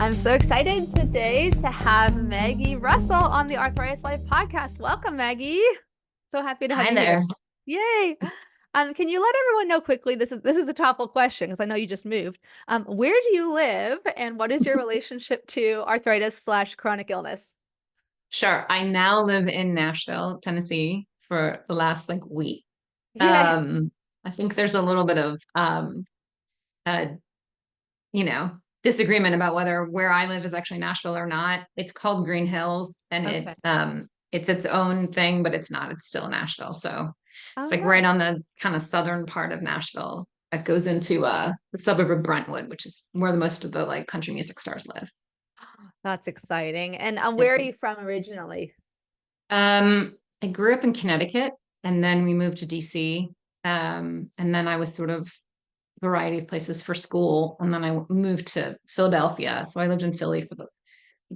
I'm so excited today to have Maggie Russell on the Arthritis Life podcast. Welcome, Maggie. So happy to have Hi you there. here. Yay. Can you let everyone know quickly, this is a topical question because I know you just moved. Where do you live and what is your relationship to arthritis/chronic illness? Sure. I now live in Nashville, Tennessee for the last week. Yay. I think there's a little bit of uh, disagreement about whether where I live is actually Nashville or not. It's called Green Hills and Okay. it's its own thing, but it's not. It's still Nashville. So it's Oh, like right nice. on the kind of southern part of Nashville that goes into the suburb of Brentwood, which is where the most of the country music stars live. That's exciting. And Yep. where are you from originally? I grew up in Connecticut and then we moved to DC. And then I was sort of variety of places for school. And then I moved to Philadelphia. So I lived in Philly for the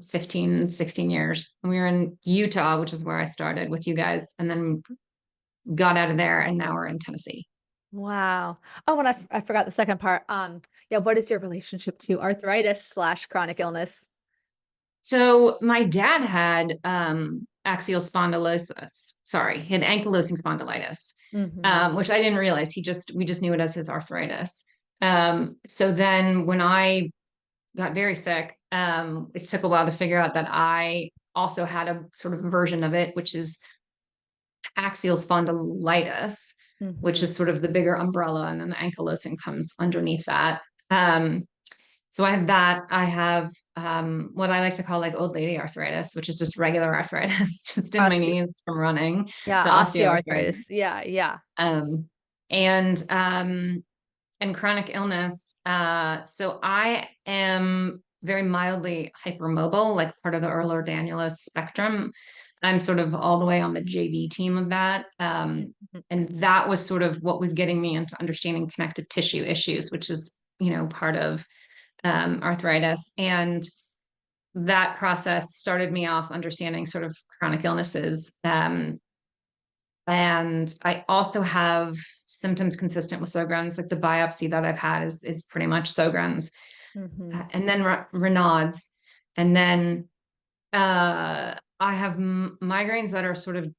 15, 16 years. And we were in Utah, which is where I started with you guys, and then got out of there. And now we're in Tennessee. Wow. Oh, and I forgot the second part. Yeah, what is your relationship to arthritis/chronic illness? So my dad had axial spondylosis. Sorry, he had ankylosing spondylitis, Hmm. which I didn't realize. We just knew it as his arthritis. So then when I got very sick, it took a while to figure out that I also had a sort of version of it, which is axial spondylitis, which Hmm. is sort of the bigger umbrella, and then the ankylosing comes underneath that. Um, so I have that. I have what I like to call old lady arthritis, which is just regular arthritis, just in my Osteo knees from running, Yeah, the osteoarthritis. osteoarthritis. Yeah, yeah. Um, and and chronic illness. So I am very mildly hypermobile, like part of the Ehlers-Danlos spectrum. I'm sort of all the way on the JV team of that. Mhm. And that was sort of what was getting me into understanding connective tissue issues, which is, part of arthritis. And that process started me off understanding sort of chronic illnesses. And I also have symptoms consistent with sjogren's, like the biopsy that I've had is pretty much sjogren's, Mhm. and then Raynaud's, and then I have migraines that are sort of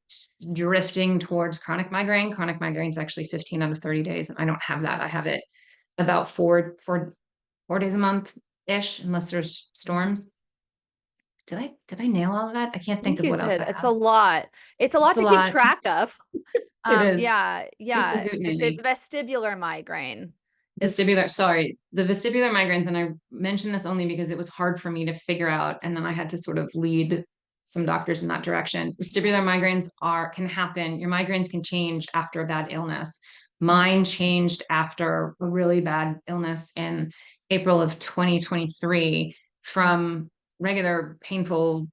drifting towards chronic migraine. Chronic migraine is actually 15 out of 30 days, and I don't have that. I have it about four days a month ish, unless there's storms. Did I nail all of that? I can't I think think of you what else did. I It's have. a lot. It's a lot It's a to keep lot. track of. It is. Yeah, It's a yeah. hoot nanny. Vestibular migraine is The vestibular migraines, and I mentioned this only because it was hard for me to figure out, and then I had to sort of lead some doctors in that direction. Vestibular migraines can happen. Your migraines can change after a bad illness. Mm. Mine changed after a really bad illness in April of 2023 from regular painful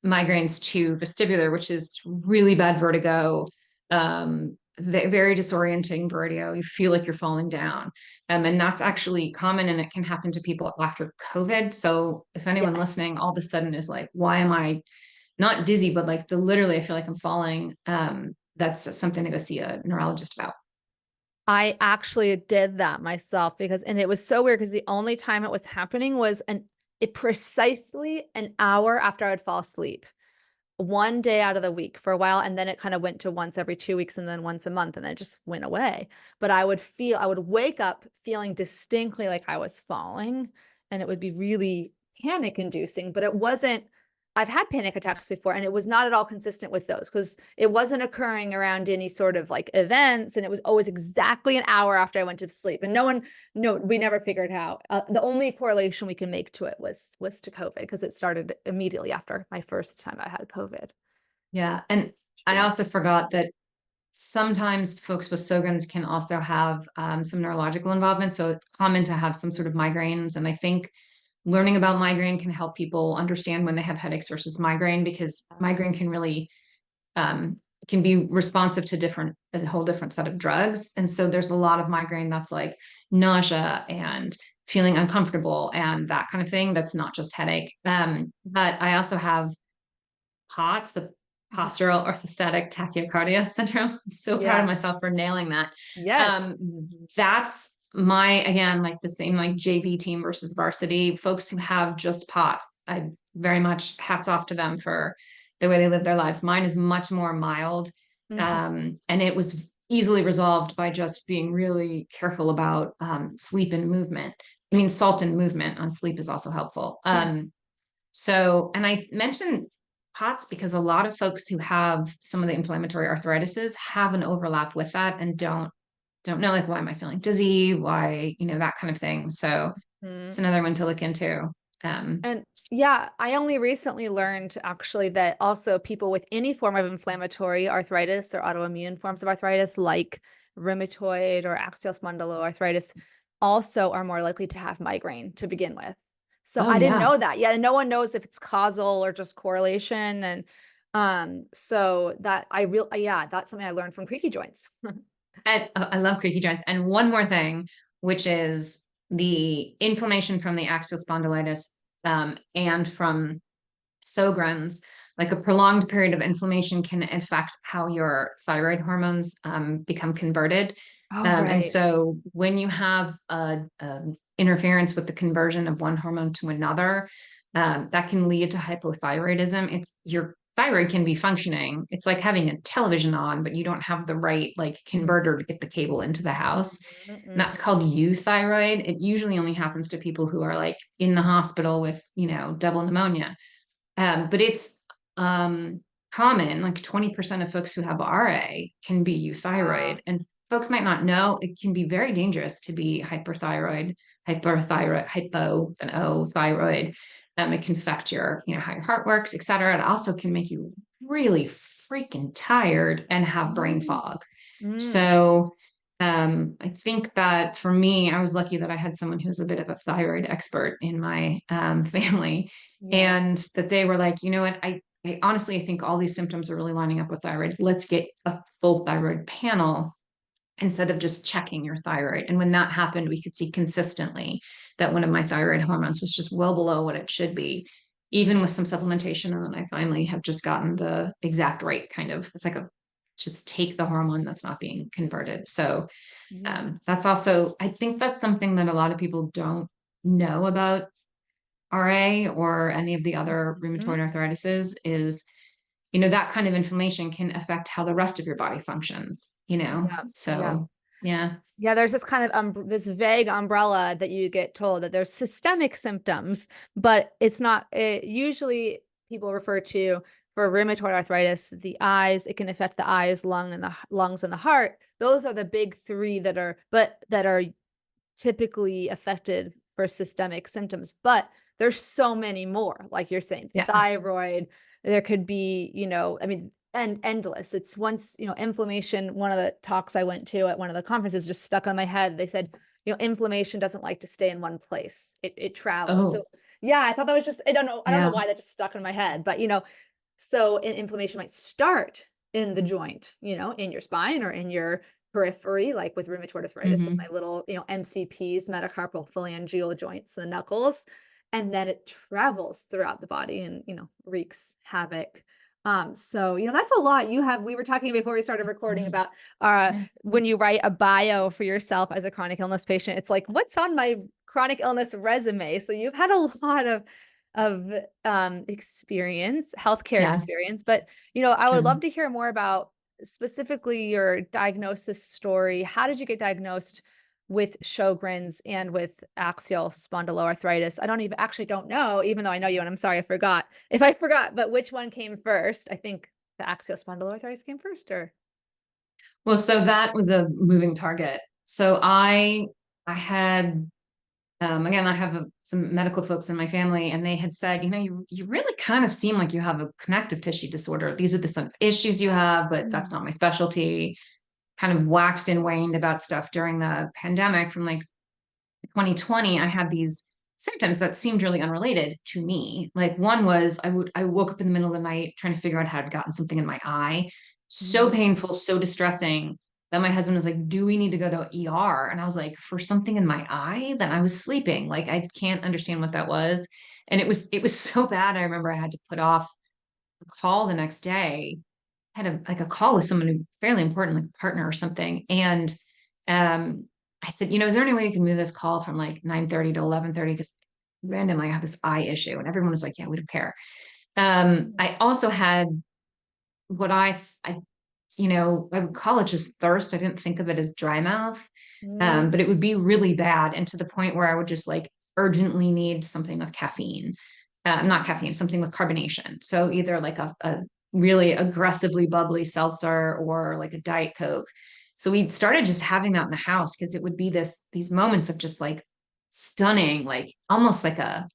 migraines to vestibular, which is really bad vertigo, very disorienting vertigo. You feel like you're falling down. And that's actually common, and it can happen to people after COVID. So if anyone Yes. listening all of a sudden is like, why am I not dizzy, but literally I feel like I'm falling, that's something to go see a neurologist about. I actually did that myself and it was so weird because the only time it was happening was precisely an hour after I would fall asleep. One day out of the week for a while, and then it kind of went to once every 2 weeks and then once a month, and then it just went away. But I would wake up feeling distinctly like I was falling, and it would be really panic inducing, but it wasn't. I've had panic attacks before, and it was not at all consistent with those because it wasn't occurring around any sort of events, and it was always exactly an hour after I went to sleep. And no, we never figured out. The only correlation we can make to it was to COVID because it started immediately after my first time I had COVID. Yeah. And I Strange. also forgot that sometimes folks with Sjogren's can also have some neurological involvement. So it's common to have some sort of migraines. And I think learning about migraine can help people understand when they have headaches versus migraine, because migraine can really can be responsive to a whole different set of drugs. And so there's a lot of migraine that's like nausea and feeling uncomfortable and that kind of thing. That's not just headache. But I also have POTS, the Mhm. postural orthostatic tachycardia syndrome. I'm so proud of Yeah. myself for nailing that. Yes. Um, that's again, like the same, like JV team versus varsity, folks who have just POTS, I very much hats off to them for the way they live their lives. Mine is much more mild. Mhm. And it was easily resolved by just being really careful about sleep and movement. I mean, salt and movement on sleep is also helpful. Yeah. So, and I mentioned POTS because a lot of folks who have some of the inflammatory arthritises have an overlap with that and don't know, like, why am I feeling dizzy? Why, that kind of thing. So it's Mhm. another one to look into. And yeah, I only recently learned actually that also people with any form of inflammatory arthritis or autoimmune forms of arthritis, like rheumatoid or axial spondyloarthritis, also are more likely to have migraine to begin with. So Oh I didn't yeah. know that. Yeah, no one knows if it's causal or just correlation. And so that yeah, that's something I learned from creaky joints. And I love creaky joints. And one more thing, which is the inflammation from the axial spondylitis and from sjogrens, like a prolonged period of inflammation can affect how your thyroid hormones become converted. Oh, And right. so when you have a interference with the conversion of one hormone to another, that can lead to hypothyroidism. It's your thyroid can be functioning. It's like having a television on, but you don't have the right like converter to get the cable into the house. Mhm, And that's mhm. called euthyroid. It usually only happens to people who are like in the hospital with, double pneumonia. But it's common, like 20% of folks who have RA can be Wow. euthyroid. And folks might not know it can be very dangerous to be hypo, an O thyroid. It can affect how your heart works, et cetera. It also can make you really freaking tired and have brain Mm, fog. mm, So I think that for me, I was lucky that I had someone who was a bit of a thyroid expert in my family, yeah. and that they were like, you know what, I honestly, I think all these symptoms are really lining up with thyroid. Let's get a full thyroid panel instead of just checking your thyroid. And when that happened, we could see consistently that one of my thyroid hormones was just well below what it should be, even with some supplementation. And then I finally have just gotten the exact right kind of, it's like just take the hormone that's not being converted. So Yeah. that's also, I think that's something that a lot of people don't know about RA or any of the other Mhm. rheumatoid arthritises is, that kind of inflammation can affect how the rest of your body functions, Yeah. Yeah. So yeah. Yeah, there's this kind of this vague umbrella that you get told that there's systemic symptoms, but it's not. Usually, people refer to for rheumatoid arthritis the eyes. It can affect the eyes, lungs, and the heart. Those are the big three that are typically affected for systemic symptoms. But there's so many more, like you're saying, Yeah. thyroid. There could be, I mean, and endless. It's once, inflammation. One of the talks I went to at one of the conferences just stuck on my head. They said, inflammation doesn't like to stay in one place. It travels. So Oh, yeah, I thought that was just, I don't know yeah. why that just stuck in my head, but so inflammation might start in the joint, in your spine or in your periphery, like with rheumatoid arthritis, in my Hmm. little, MCPs, metacarpal phalangeal joints, the knuckles, and then it travels throughout the body and, wreaks havoc. So, that's a lot. We were talking before we started recording about Yeah. when you write a bio for yourself as a chronic illness patient, it's like, what's on my chronic illness resume? So you've had a lot of experience, healthcare Yes, experience, but it's I would true. love to hear more about specifically your diagnosis story. How did you get diagnosed with Sjogren's and with axial spondyloarthritis? I don't know, even though I know you, and I'm sorry I forgot. If I forgot, but which one came first? I think the axial spondyloarthritis came first, or Well, so that was a moving target. So I had again, I have some medical folks in my family, and they had said, you really kind of seem like you have a connective tissue disorder. These are the some issues you have, but that's Mm, not my specialty. Kind of waxed and waned about stuff during the pandemic from like 2020. I had these symptoms that seemed really unrelated to me. Like one was I woke up in the middle of the night trying to figure out how I'd gotten something in my eye. So mm, painful, so distressing that my husband was like, "Do we need to go to ER?" And I was like, "For something in my eye?" Then I was sleeping. Like I can't understand what that was. And it was so bad. I remember I had to put off a call the next day. I had a call with someone who fairly important, like a partner or something. And I said, is there any way you can move this call from like 9:30 to 11:30? Because randomly I have this eye issue. And everyone was like, yeah, we don't care. I also had what I would call it just thirst. I didn't think of it as dry mouth. But it would be really bad, and to the point where I would just like urgently need something with caffeine. Not caffeine, something with carbonation. So either like a really aggressively bubbly seltzer or like a Diet Coke. So we started just having that in the house because it would be these moments of just like stunning, like almost like an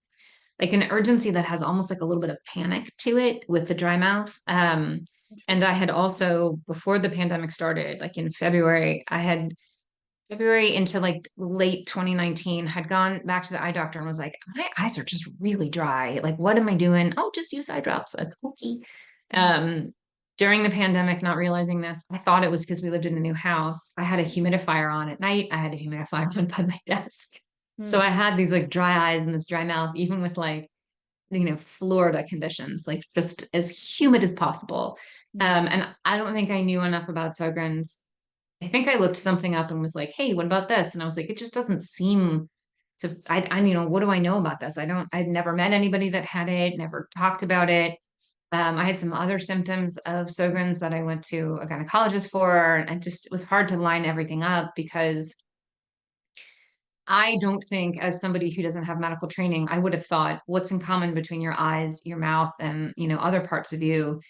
urgency that has almost like a little bit of panic to it with the dry mouth. And I had also, before the pandemic started, like in February, February into like late 2019, had gone back to the eye doctor and was like, my eyes are just really dry. Like, what am I doing? Oh, just use eye drops. Like, okay. During the pandemic, not realizing this, I thought it was because we lived in a new house. I had a humidifier on at night. I had a humidifier on by my desk. So I had these like dry eyes and this dry mouth, even with like, Florida conditions, like just as humid as possible. And I don't think I knew enough about sjogrens. I think I looked something up and was like, hey, what about this? And I was like, it just doesn't seem to, what do I know about this? I've never met anybody that had it, never talked about it. I had some other symptoms of sjogrens that I went to a gynecologist for. And it was hard to line everything up because I don't think, as somebody who doesn't have medical training, I would have thought what's in common between your eyes, your mouth, and other parts of you.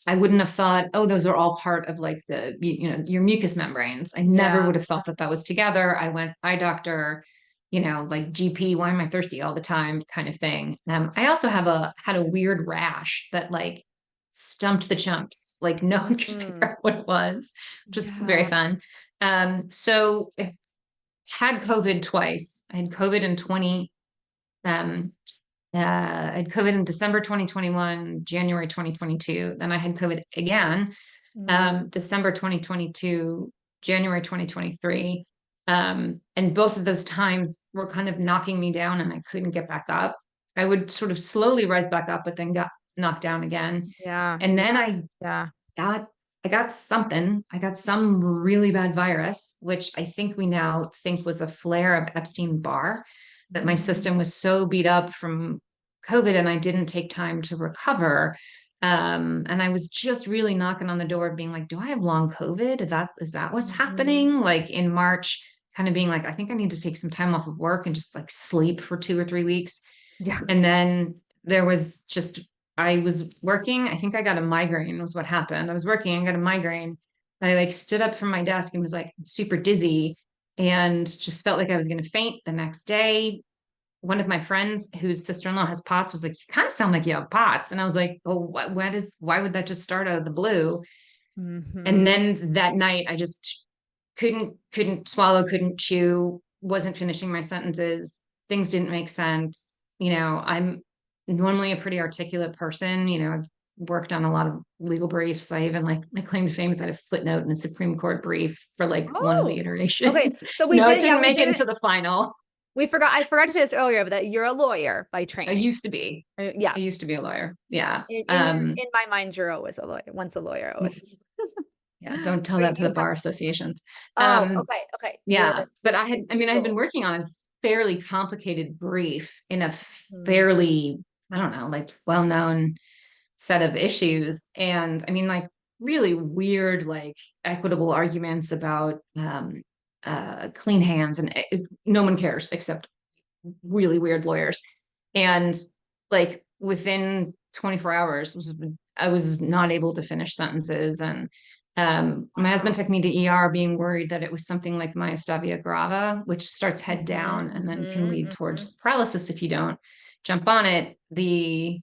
I wouldn't have thought, oh, those are all part of like your mucous membranes. I never would have thought that was together. I went eye doctor, like GP, why am I thirsty all the time kind of thing. I also had a weird rash that like stumped the chumps. Like no one could figure out what it was, which was very fun. So had COVID twice. I had COVID in I had COVID in December 2021, January 2022. Then I had COVID again, December 2022, January 2023. And both of those times were kind of knocking me down and I couldn't get back up. I would sort of slowly rise back up, but then got knocked down again. Yeah. And then I got something. I got some really bad virus, which I think we now think was a flare of Epstein-Barr, that my system was so beat up from COVID and I didn't take time to recover. And I was just really knocking on the door being like, do I have long COVID? Is that what's happening? Like in March, kind of being like, I think I need to take some time off of work and just like sleep for 2 or 3 weeks. Yeah. And then there was just, I was working. I think I got a migraine was what happened. I was working, I got a migraine. I like stood up from my desk and was like super dizzy and just felt like I was going to faint the next day. One of my friends whose sister-in-law has POTS was like, you kind of sound like you have POTS. And I was like, oh, why would that just start out of the blue? And then that night I just couldn't swallow, couldn't chew, wasn't finishing my sentences. Things didn't make sense. I'm normally a pretty articulate person. I've worked on a lot of legal briefs. I even like my claim to fame is I had a footnote in a Supreme Court brief for like one of the iterations. Okay, so it didn't make it into the final. I forgot to say this earlier, but that you're a lawyer by training. I used to be. Yeah. I used to be a lawyer. Yeah. In my mind, you're always a lawyer. Once a lawyer, always. Yeah. Don't tell that to the bar associations. Okay. Yeah. But I had been working on a fairly complicated brief in a fairly, I don't know, like well-known set of issues. And like really weird, like equitable arguments about, clean hands, and no one cares except really weird lawyers. And like within 24 hours, I was not able to finish sentences. And my husband took me to ER being worried that it was something like myasthenia grava, which starts head down and then can lead towards paralysis if you don't jump on it. We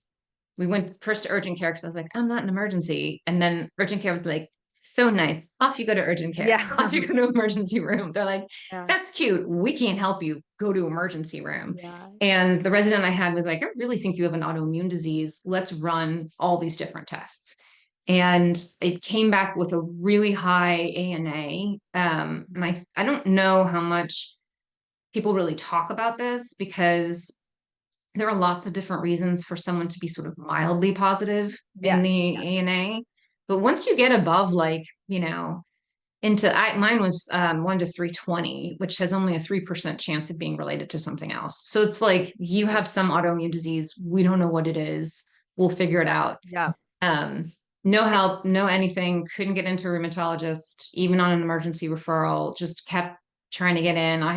went first to urgent care because I was like, I'm not an emergency. And then urgent care was like, so nice. Off you go to urgent care. Yeah. Off you go to emergency room. They're like, that's cute. We can't help you. Go to emergency room. Yeah. And the resident I had was like, I really think you have an autoimmune disease. Let's run all these different tests. And it came back with a really high ANA. And I don't know how much people really talk about this because there are lots of different reasons for someone to be sort of mildly positive in the ANA. But once you get above like, mine was 1 to 320, which has only a 3% chance of being related to something else. So it's like you have some autoimmune disease. We don't know what it is. We'll figure it out. Yeah. Um, no help, no anything, couldn't get into a rheumatologist, even on an emergency referral, just kept trying to get in. I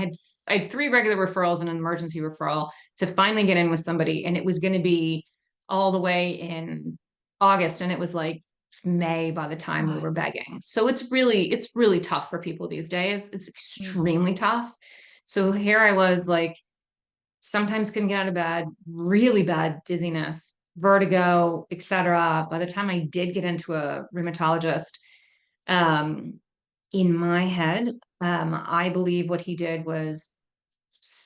had 3 regular referrals and an emergency referral to finally get in with somebody. And it was going to be all the way in August. And it was like May by the time we were begging. So it's really tough for people these days. It's extremely tough. So here I was like, sometimes couldn't get out of bed, really bad dizziness, vertigo, etc. By the time I did get into a rheumatologist, in my head, I believe what he did was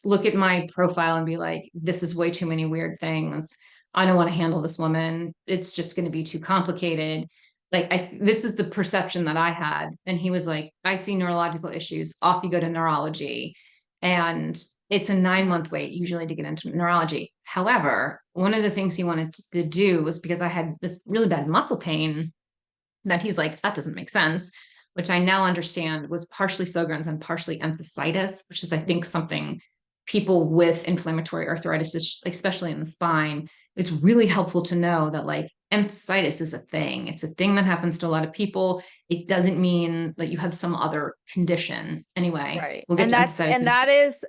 look at my profile and be like, this is way too many weird things. I don't want to handle this woman. It's just going to be too complicated. Like, this is the perception that I had. And he was like, I see neurological issues. Off you go to neurology. And it's a 9-month wait usually to get into neurology. However, one of the things he wanted to do was, because I had this really bad muscle pain, that he's like, that doesn't make sense, which I now understand was partially Sjogren's and partially enthesitis, which is, I think, something people with inflammatory arthritis, especially in the spine, it's really helpful to know that like enthesitis is a thing. It's a thing that happens to a lot of people. It doesn't mean that you have some other condition. Anyway, Right. we'll get And to that's, enthesitis. and that is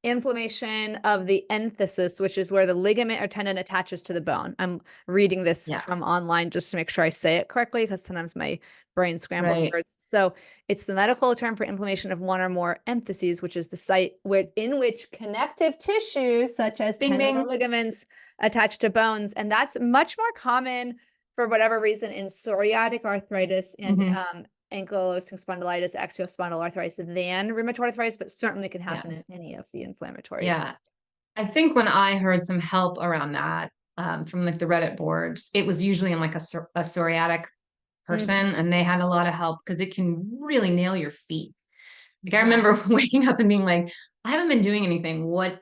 inflammation of the enthesis, which is where the ligament or tendon attaches to the bone. I'm reading this Yeah, from online just to make sure I say it correctly, because sometimes my brain scrambles right. words. So it's the medical term for inflammation of one or more entheses, which is the site in which connective tissues such as Bing, tendons or bing. ligaments attach to bones. And that's much more common for whatever reason in psoriatic arthritis and Mm-hmm. ankylosing spondylitis, axial spondyloarthritis than rheumatoid arthritis, but certainly can Yeah, happen in any of the inflammatories. yeah. I think when I heard some help around that, from like the Reddit boards, it was usually in like a psoriatic Mhm. person, and they had a lot of help because it can really nail your feet. Like I Yeah. remember waking up and being like, I haven't been doing anything. Why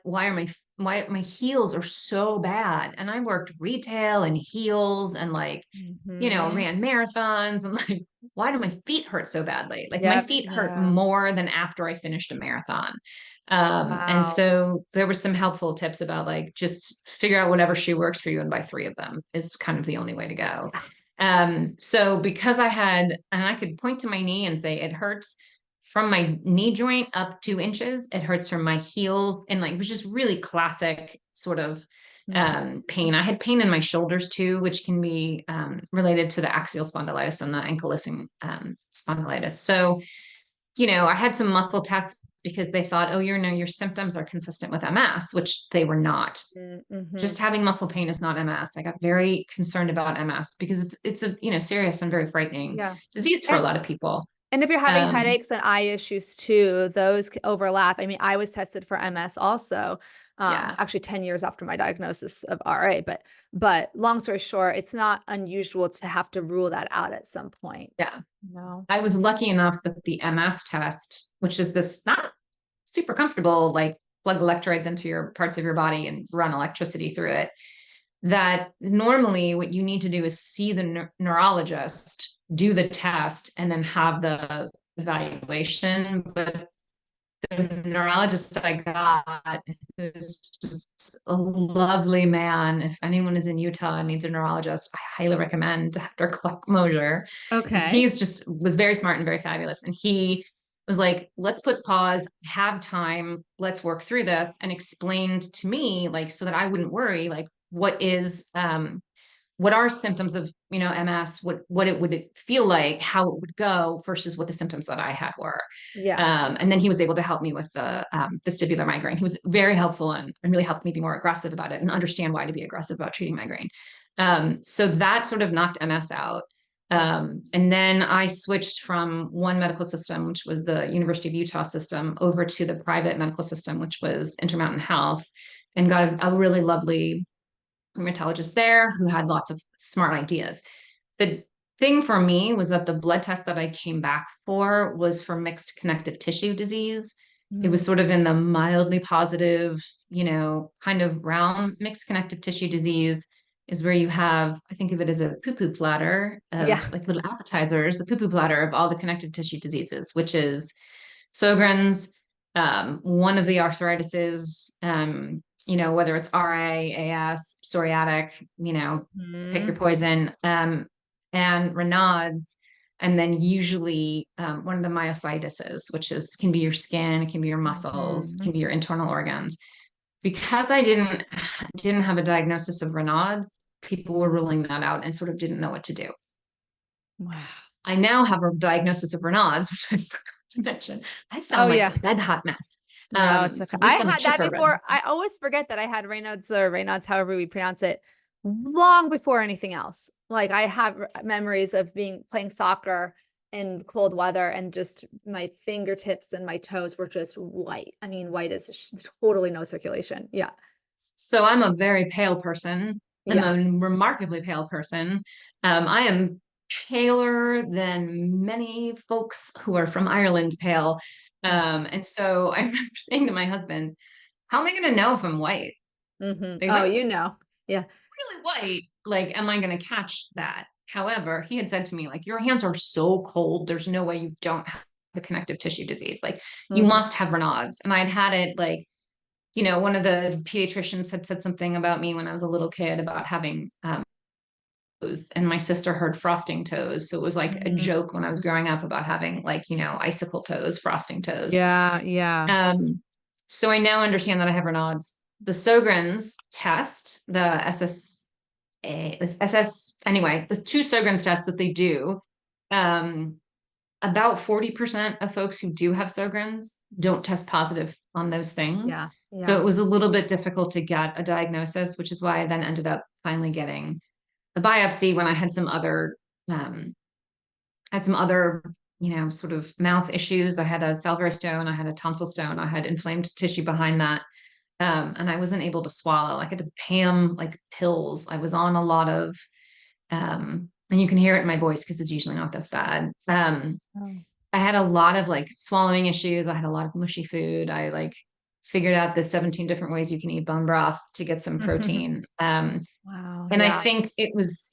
my heels are so bad? And I worked retail and heels and like, Mhm. ran marathons, and like, why do my feet hurt so badly? Like my Yep. feet hurt Yeah. more than after I finished a marathon. And Wow. so there were some helpful tips about like, just figure out whatever shoe works for you and buy 3 of them is kind of the only way to go. Yeah. So because and I could point to my knee and say it hurts from my knee joint up 2 inches. It hurts from my heels, and like, it was just really classic sort of Mhm. pain. I had pain in my shoulders too, which can be related to the axial spondylitis and the ankylosing spondylitis. So, I had some muscle tests because they thought, oh, your symptoms are consistent with MS, which they were not. Just Mhm. having muscle pain is not MS. I got very concerned about MS because it's a serious and very frightening Yeah. disease for a And lot of people. And if you're having Um, headaches and eye issues too, those overlap. I mean, I was tested for MS also, yeah, actually 10 years after my diagnosis of RA, but long story short, it's not unusual to have to rule that out at some point. yeah. No. I was lucky enough that the MS test, which is this not super comfortable, like plug electrodes into your parts of your body and run electricity through it, that normally what you need to do is see the neurologist, do the test, and then have the evaluation. But the neurologist that I got is just a lovely man. If anyone is in Utah and needs a neurologist, I highly recommend Dr. Clark Mosier. And Okay. he's just was very smart and very fabulous. And he was like, let's put pause, have time, let's work through this, and explained to me, like, so that I wouldn't worry, like, what are symptoms of MS, what it would feel like, how it would go versus what the symptoms that I had were. Yeah. And then he was able to help me with the vestibular migraine. He was very helpful and really helped me be more aggressive about it and understand why to be aggressive about treating migraine. So that sort of knocked MS out. And then I switched from one medical system, which was the University of Utah system, over to the private medical system, which was Intermountain Health, and got a really lovely rheumatologist there who had lots of smart ideas. The thing for me was that the blood test that I came back for was for mixed connective tissue disease. It was Mm. sort of in the mildly positive, kind of realm, mixed connective tissue disease. is where you have, I think of it as a poo-poo platter Yeah. of like little appetizers, the poo-poo platter of all the connective tissue diseases, which is Sjogren's, one of the arthritises, whether it's RA, AS, psoriatic, pick your Mhm. poison, and Raynaud's, and then usually one of the myositis, which can be your skin, it can be your muscles, it Mhm. can be your internal organs. Because I didn't have a diagnosis of Raynaud's, people were ruling that out and sort of didn't know what to do. Wow. I now have a diagnosis of Raynaud's, which I forgot to mention. I Oh sound like yeah. a red hot mess. No, it's okay. At I least I'm a had that chipper red before. hot I mess. always forget that I had Raynaud's or Raynaud's, however we pronounce it, long before anything else. Like I have memories of playing soccer in cold weather and just my fingertips and my toes were just white. I mean, white is totally no circulation. Yeah. So I'm a very pale person. I'm Yeah. a remarkably pale person. I am paler than many folks who are from Ireland pale. And so I remember saying to my husband, how am I going to know if I'm white? Mm-hmm. Like, Oh, I'm you know. Yeah. really white. Like, am I going to catch that? However, he had said to me, like, your hands are so cold. There's no way you don't have a connective tissue disease. Like, you Mm-hmm. must have Raynaud's. And I'd had it like, one of the pediatricians had said something about me when I was a little kid about having toes, and my sister heard frosting toes. So it was like a Mm-hmm. joke when I was growing up about having like, icicle toes, frosting toes. Yeah. Yeah. Um, so I now understand that I have Raynaud's. The Sjogren's test, the anyway, the two Sjogren's tests that they do, um, about 40% of folks who do have Sjogren's don't test positive on those things. Yeah. So Yeah. it was a little bit difficult to get a diagnosis, which is why I then ended up finally getting a biopsy when I um, had some other, sort of mouth issues. I had a salivary stone, I had a tonsil stone, I had inflamed tissue behind that. And I wasn't able to swallow. I had to PAM like pills. I was on a lot of, and you can hear it in my voice because it's usually not this bad. Oh. I had a lot of like swallowing issues. I had a lot of mushy food. I like figured out the 17 different ways you can eat bone broth to get some protein. Wow. And I Yeah. think it was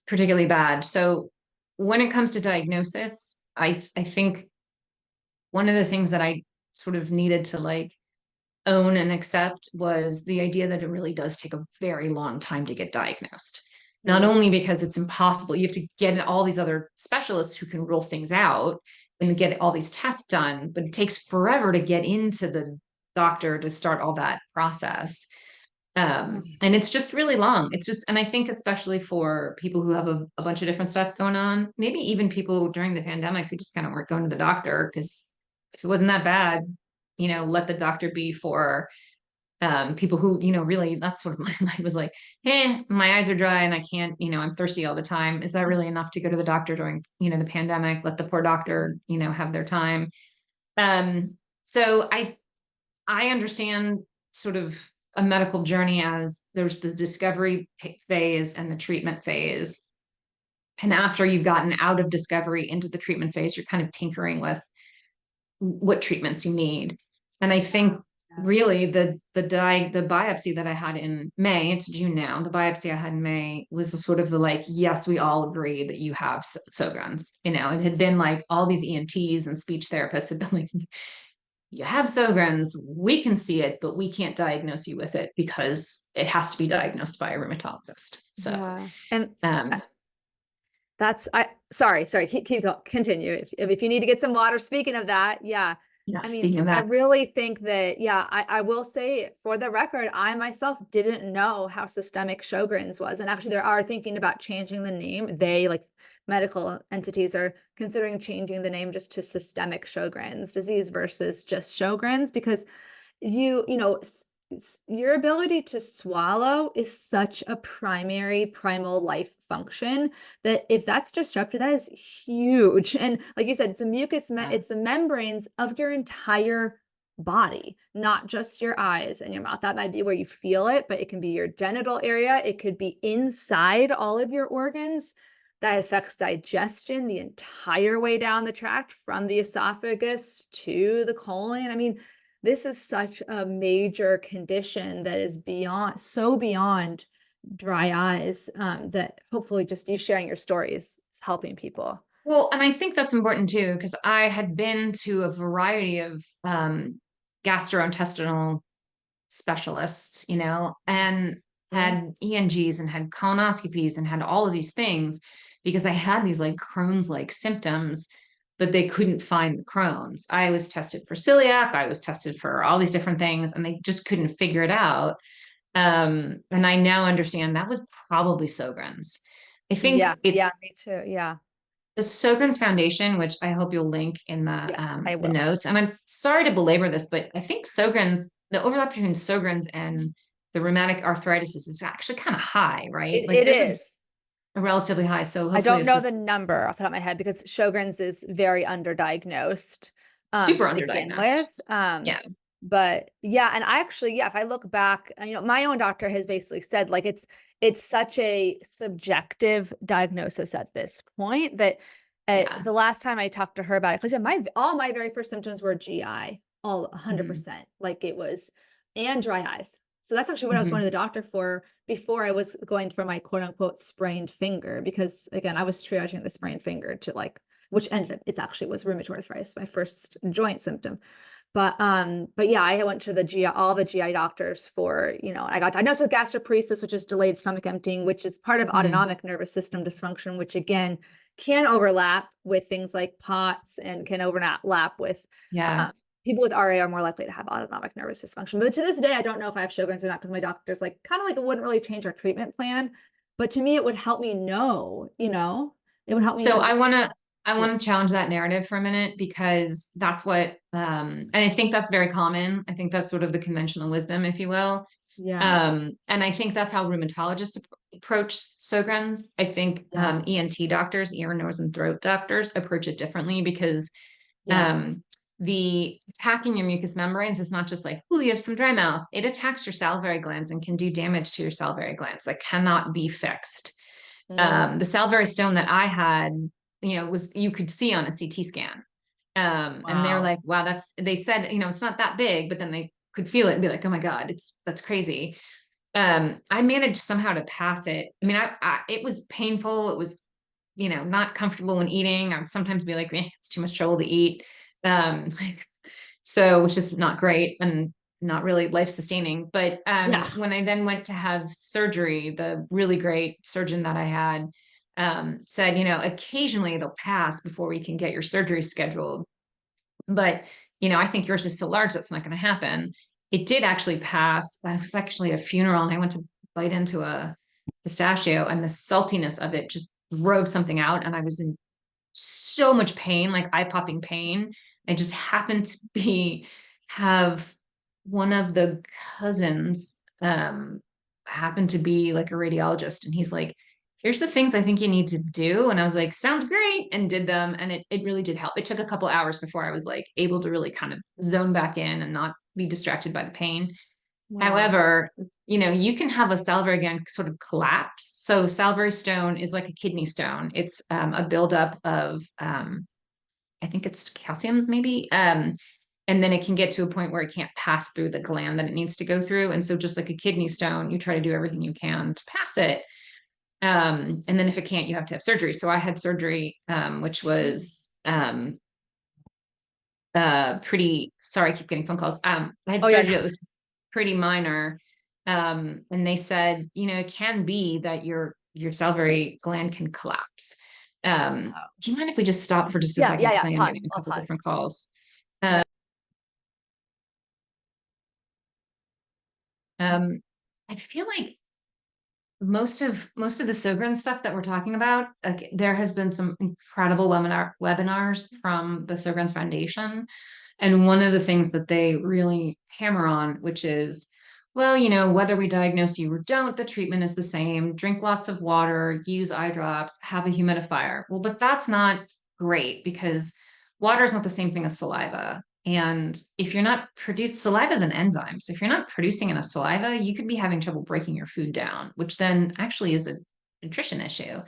particularly bad. So when it comes to diagnosis, I think one of the things that I sort of needed to like own and accept was the idea that it really does take a very long time to get diagnosed. Not Mm. only because it's impossible, you have to get all these other specialists who can rule things out and get all these tests done, but it takes forever to get into the doctor to start all that process. And it's just really long. It's just, and I think especially for people who have a bunch of different stuff going on, maybe even people during the pandemic who just kind of weren't going to the doctor because if it wasn't that bad, let the doctor be for people who, really that's sort of my mind was like, hey, my eyes are dry and I can't, I'm thirsty all the time. Is that really enough to go to the doctor during, the pandemic? Let the poor doctor, have their time. So I understand sort of a medical journey as there's the discovery phase and the treatment phase. And after you've gotten out of discovery into the treatment phase, you're kind of tinkering with what treatments you need. And I think really the biopsy that I had in May, it's June now, the biopsy I had in May was the sort of the like, yes, we all agree that you have Sjogren's. It had been like all these ENTs and speech therapists had been like, you have Sjogren's, we can see it, but we can't diagnose you with it because it has to be diagnosed by a rheumatologist. So, Yeah. And um, sorry, keep going, continue. If you need to get some water, speaking of that, yeah. yeah, I mean, speaking of I that, really think that, yeah, I will say for the record, I myself didn't know how systemic Sjogren's was. And actually, there are thinking about changing the name. They, like medical entities, are considering changing the name just to systemic Sjogren's disease versus just Sjogren's because your ability to swallow is such a primary primal life function that if that's disrupted, that is huge. And like you said, it's a it's the membranes of your entire body, not just your eyes and your mouth. That might be where you feel it, but it can be your genital area. It could be inside all of your organs. That affects digestion the entire way down the tract from the esophagus to the colon. I mean, this is such a major condition that is beyond dry eyes, that hopefully just you sharing your stories is helping people. Well, and I think that's important too, because I had been to a variety of gastrointestinal specialists, and Mhm. had ENGs and had colonoscopies and had all of these things because I had these like Crohn's like symptoms, but they couldn't find the Crohn's. I was tested for celiac, I was tested for all these different things, and they just couldn't figure it out. And I now understand that was probably Sjogren's. I Yeah, think it's yeah, me too. Yeah. the Sjogren's Foundation, which I hope you'll link in Yes, I the will. notes. And I'm sorry to belabor this, but I think Sjogren's, the overlap between Sjogren's and the rheumatic arthritis is actually kind of high, right? Like It there's is. a relatively high. So I hopefully don't this know the is number off the top of my head because Sjogren's is very underdiagnosed, super to begin underdiagnosed. with. Yeah. But yeah, and I actually, yeah, if I look back, my own doctor has basically said like it's such a subjective diagnosis at this point that Yeah. the last time I talked to her about it, because yeah, my all my very first symptoms were GI, all Hmm. 100%, like it was, and dry eyes. So that's actually what I was going Hmm. to the doctor for before I was going for my quote unquote sprained finger, because again, I was triaging the sprained finger to like, which ended up, it actually was rheumatoid arthritis, my first joint symptom. But yeah, I went to the GI, all the GI doctors for, I got diagnosed with gastroparesis, which is delayed stomach emptying, which is part of Hmm. autonomic nervous system dysfunction, which again can overlap with things like POTS and can overlap with Yeah. uh, people with RA are more likely to have autonomic nervous dysfunction. But to this day, I don't know if I have Sjogren's or not because my doctor's like, kind of like it wouldn't really change our treatment plan. But to me, it would help me know, it would help me So know. I Yeah. want to challenge that narrative for a minute because that's what and I think that's very common. I think that's sort of the conventional wisdom, if you will. Yeah. And I think that's how rheumatologists approach Sjogren's. I think Yeah. ENT doctors, ear, nose, and throat doctors approach it differently because Yeah. um, the attacking your mucous membranes is not just like, oh, you have some dry mouth. It attacks your salivary glands and can do damage to your salivary glands that cannot be fixed. Mm. The salivary stone that I had, was you could see on a CT scan. And they're Wow. like, wow, they said, it's not that big, but then they could feel it and be like, oh my God, that's crazy. I managed somehow to pass it. I mean, it was painful. It was, not comfortable when eating. I would sometimes be like, it's too much trouble to eat. Like, so, which is not great and not really life sustaining. But Yeah. when I then went to have surgery, the really great surgeon that I had said, occasionally it'll pass before we can get your surgery scheduled. But, I think yours is so large that's not going to happen. It did actually pass. I was actually at a funeral and I went to bite into a pistachio and the saltiness of it just drove something out. And I was in so much pain, like eye popping pain. I just happened to have one of the cousins happened to be like a radiologist and he's like, here's the things I think you need to do. And I was like, sounds great, and did them. And it really did help. It took a couple hours before I was like able to really kind of zone back in and not be distracted by the pain. Wow. However, you can have a salivary gland sort of collapse. So salivary stone is like a kidney stone. It's a buildup of, I think it's calciums maybe. And then it can get to a point where it can't pass through the gland that it needs to go through. And so just like a kidney stone, you try to do everything you can to pass it. And then if it can't, you have to have surgery. So I had surgery, which was pretty sorry, I keep getting phone calls. I had Oh yeah, surgery no. that was pretty minor. And they said, it can be that your salivary gland can collapse. Do you mind if we just stop for just a Yeah, second? yeah, Because yeah. I am Pause. getting a I'll couple pause. different calls. Um, I feel like most of the Sogren stuff that we're talking about, like there has been some incredible webinars from the Sogren's Foundation. And one of the things that they really hammer on, which is, well, whether we diagnose you or don't, the treatment is the same. Drink lots of water, use eye drops, have a humidifier. Well, but that's not great because water is not the same thing as saliva. And if you're not saliva is an enzyme. So if you're not producing enough saliva, you could be having trouble breaking your food down, which then actually is a nutrition issue.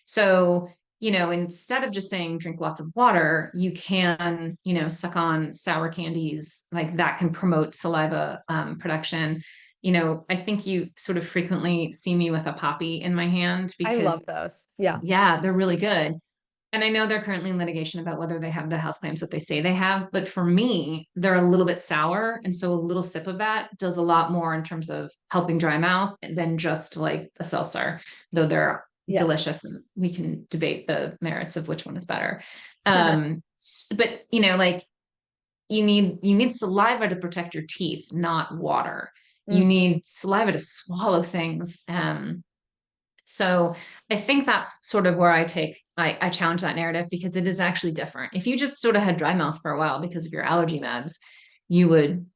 So, instead of just saying drink lots of water, you can, suck on sour candies, like that can promote saliva production. I think you sort of frequently see me with a poppy in my hand I because love those. Yeah. yeah, they're really good. And I know they're currently in litigation about whether they have the health claims that they say they have, but for me, they're a little bit sour. And so a little sip of that does a lot more in terms of helping dry mouth than just like a seltzer, though they're Yes. delicious and we can debate the merits of which one is better. But like you need saliva to protect your teeth, not water. You Mhm. need saliva to swallow things. So I think that's sort of where I challenge that narrative because it is actually different. If you just sort of had dry mouth for a while because of your allergy meds, you would,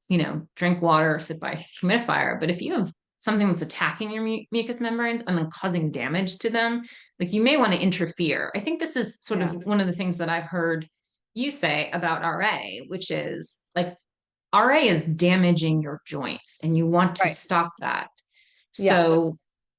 drink water, sit by a humidifier. But if you have something that's attacking your mucous membranes and then causing damage to them, like you may want to interfere. I think this is sort of Yeah. one of the things that I've heard you say about RA, which is like RA is damaging your joints and you want to Right. stop that. Yes. So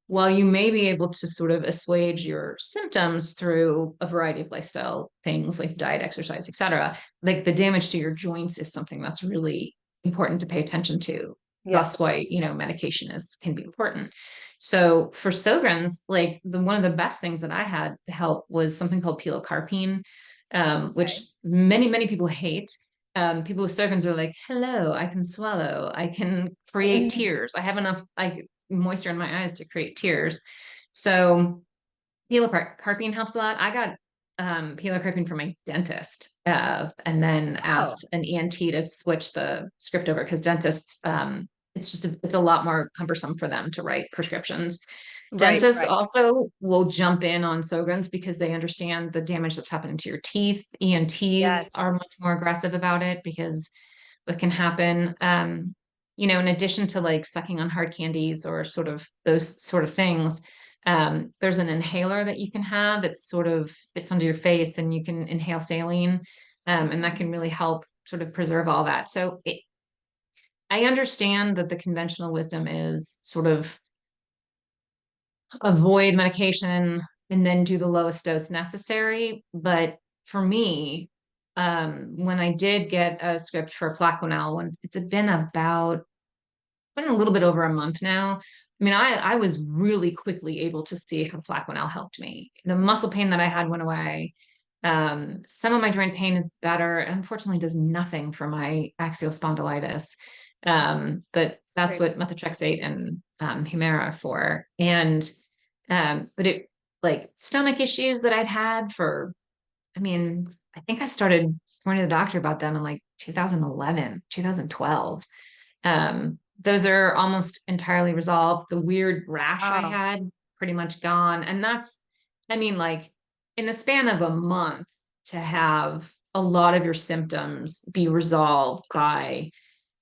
while you may be able to sort of assuage your symptoms through a variety of lifestyle things like diet, exercise, etc., like the damage to your joints is something that's really important to pay attention to. Yes. That's why, medication can be important. So for Sjogren's, like one of the best things that I had to help was something called pilocarpine, which Okay. many, many people hate. People with Sjogren's are like, hello, I can swallow, I can create Mhm. tears. I have enough moisture in my eyes to create tears. So pilocarpine helps a lot. I got pilocarpine from my dentist, and then Oh, asked an ENT to switch the script over because dentists, it's a lot more cumbersome for them to write prescriptions. right. Dentists Right. also will jump in on Sjogren's because they understand the damage that's happening to your teeth. ENTs Yes. are much more aggressive about it because what can happen. In addition to like sucking on hard candies or sort of those sort of things, there's an inhaler that you can have. It's sort of fits under your face and you can inhale saline. And that can really help sort of preserve all that. So I understand that the conventional wisdom is sort of avoid medication and then do the lowest dose necessary. But for me, when I did get a script for Plaquenil, when it's been a little bit over a month now. I mean, I was really quickly able to see how Plaquenil helped me. The muscle pain that I had went away. Some of my joint pain is better. Unfortunately, does nothing for my axial spondylitis. But that's Great. what methotrexate and Humira are for. And but it like stomach issues that I'd had for, I mean, I think I started going to the doctor about them in like 2011, 2012. Those are almost entirely resolved. The weird rash I Wow. had pretty much gone. And that's, I mean, like in the span of a month to have a lot of your symptoms be resolved by,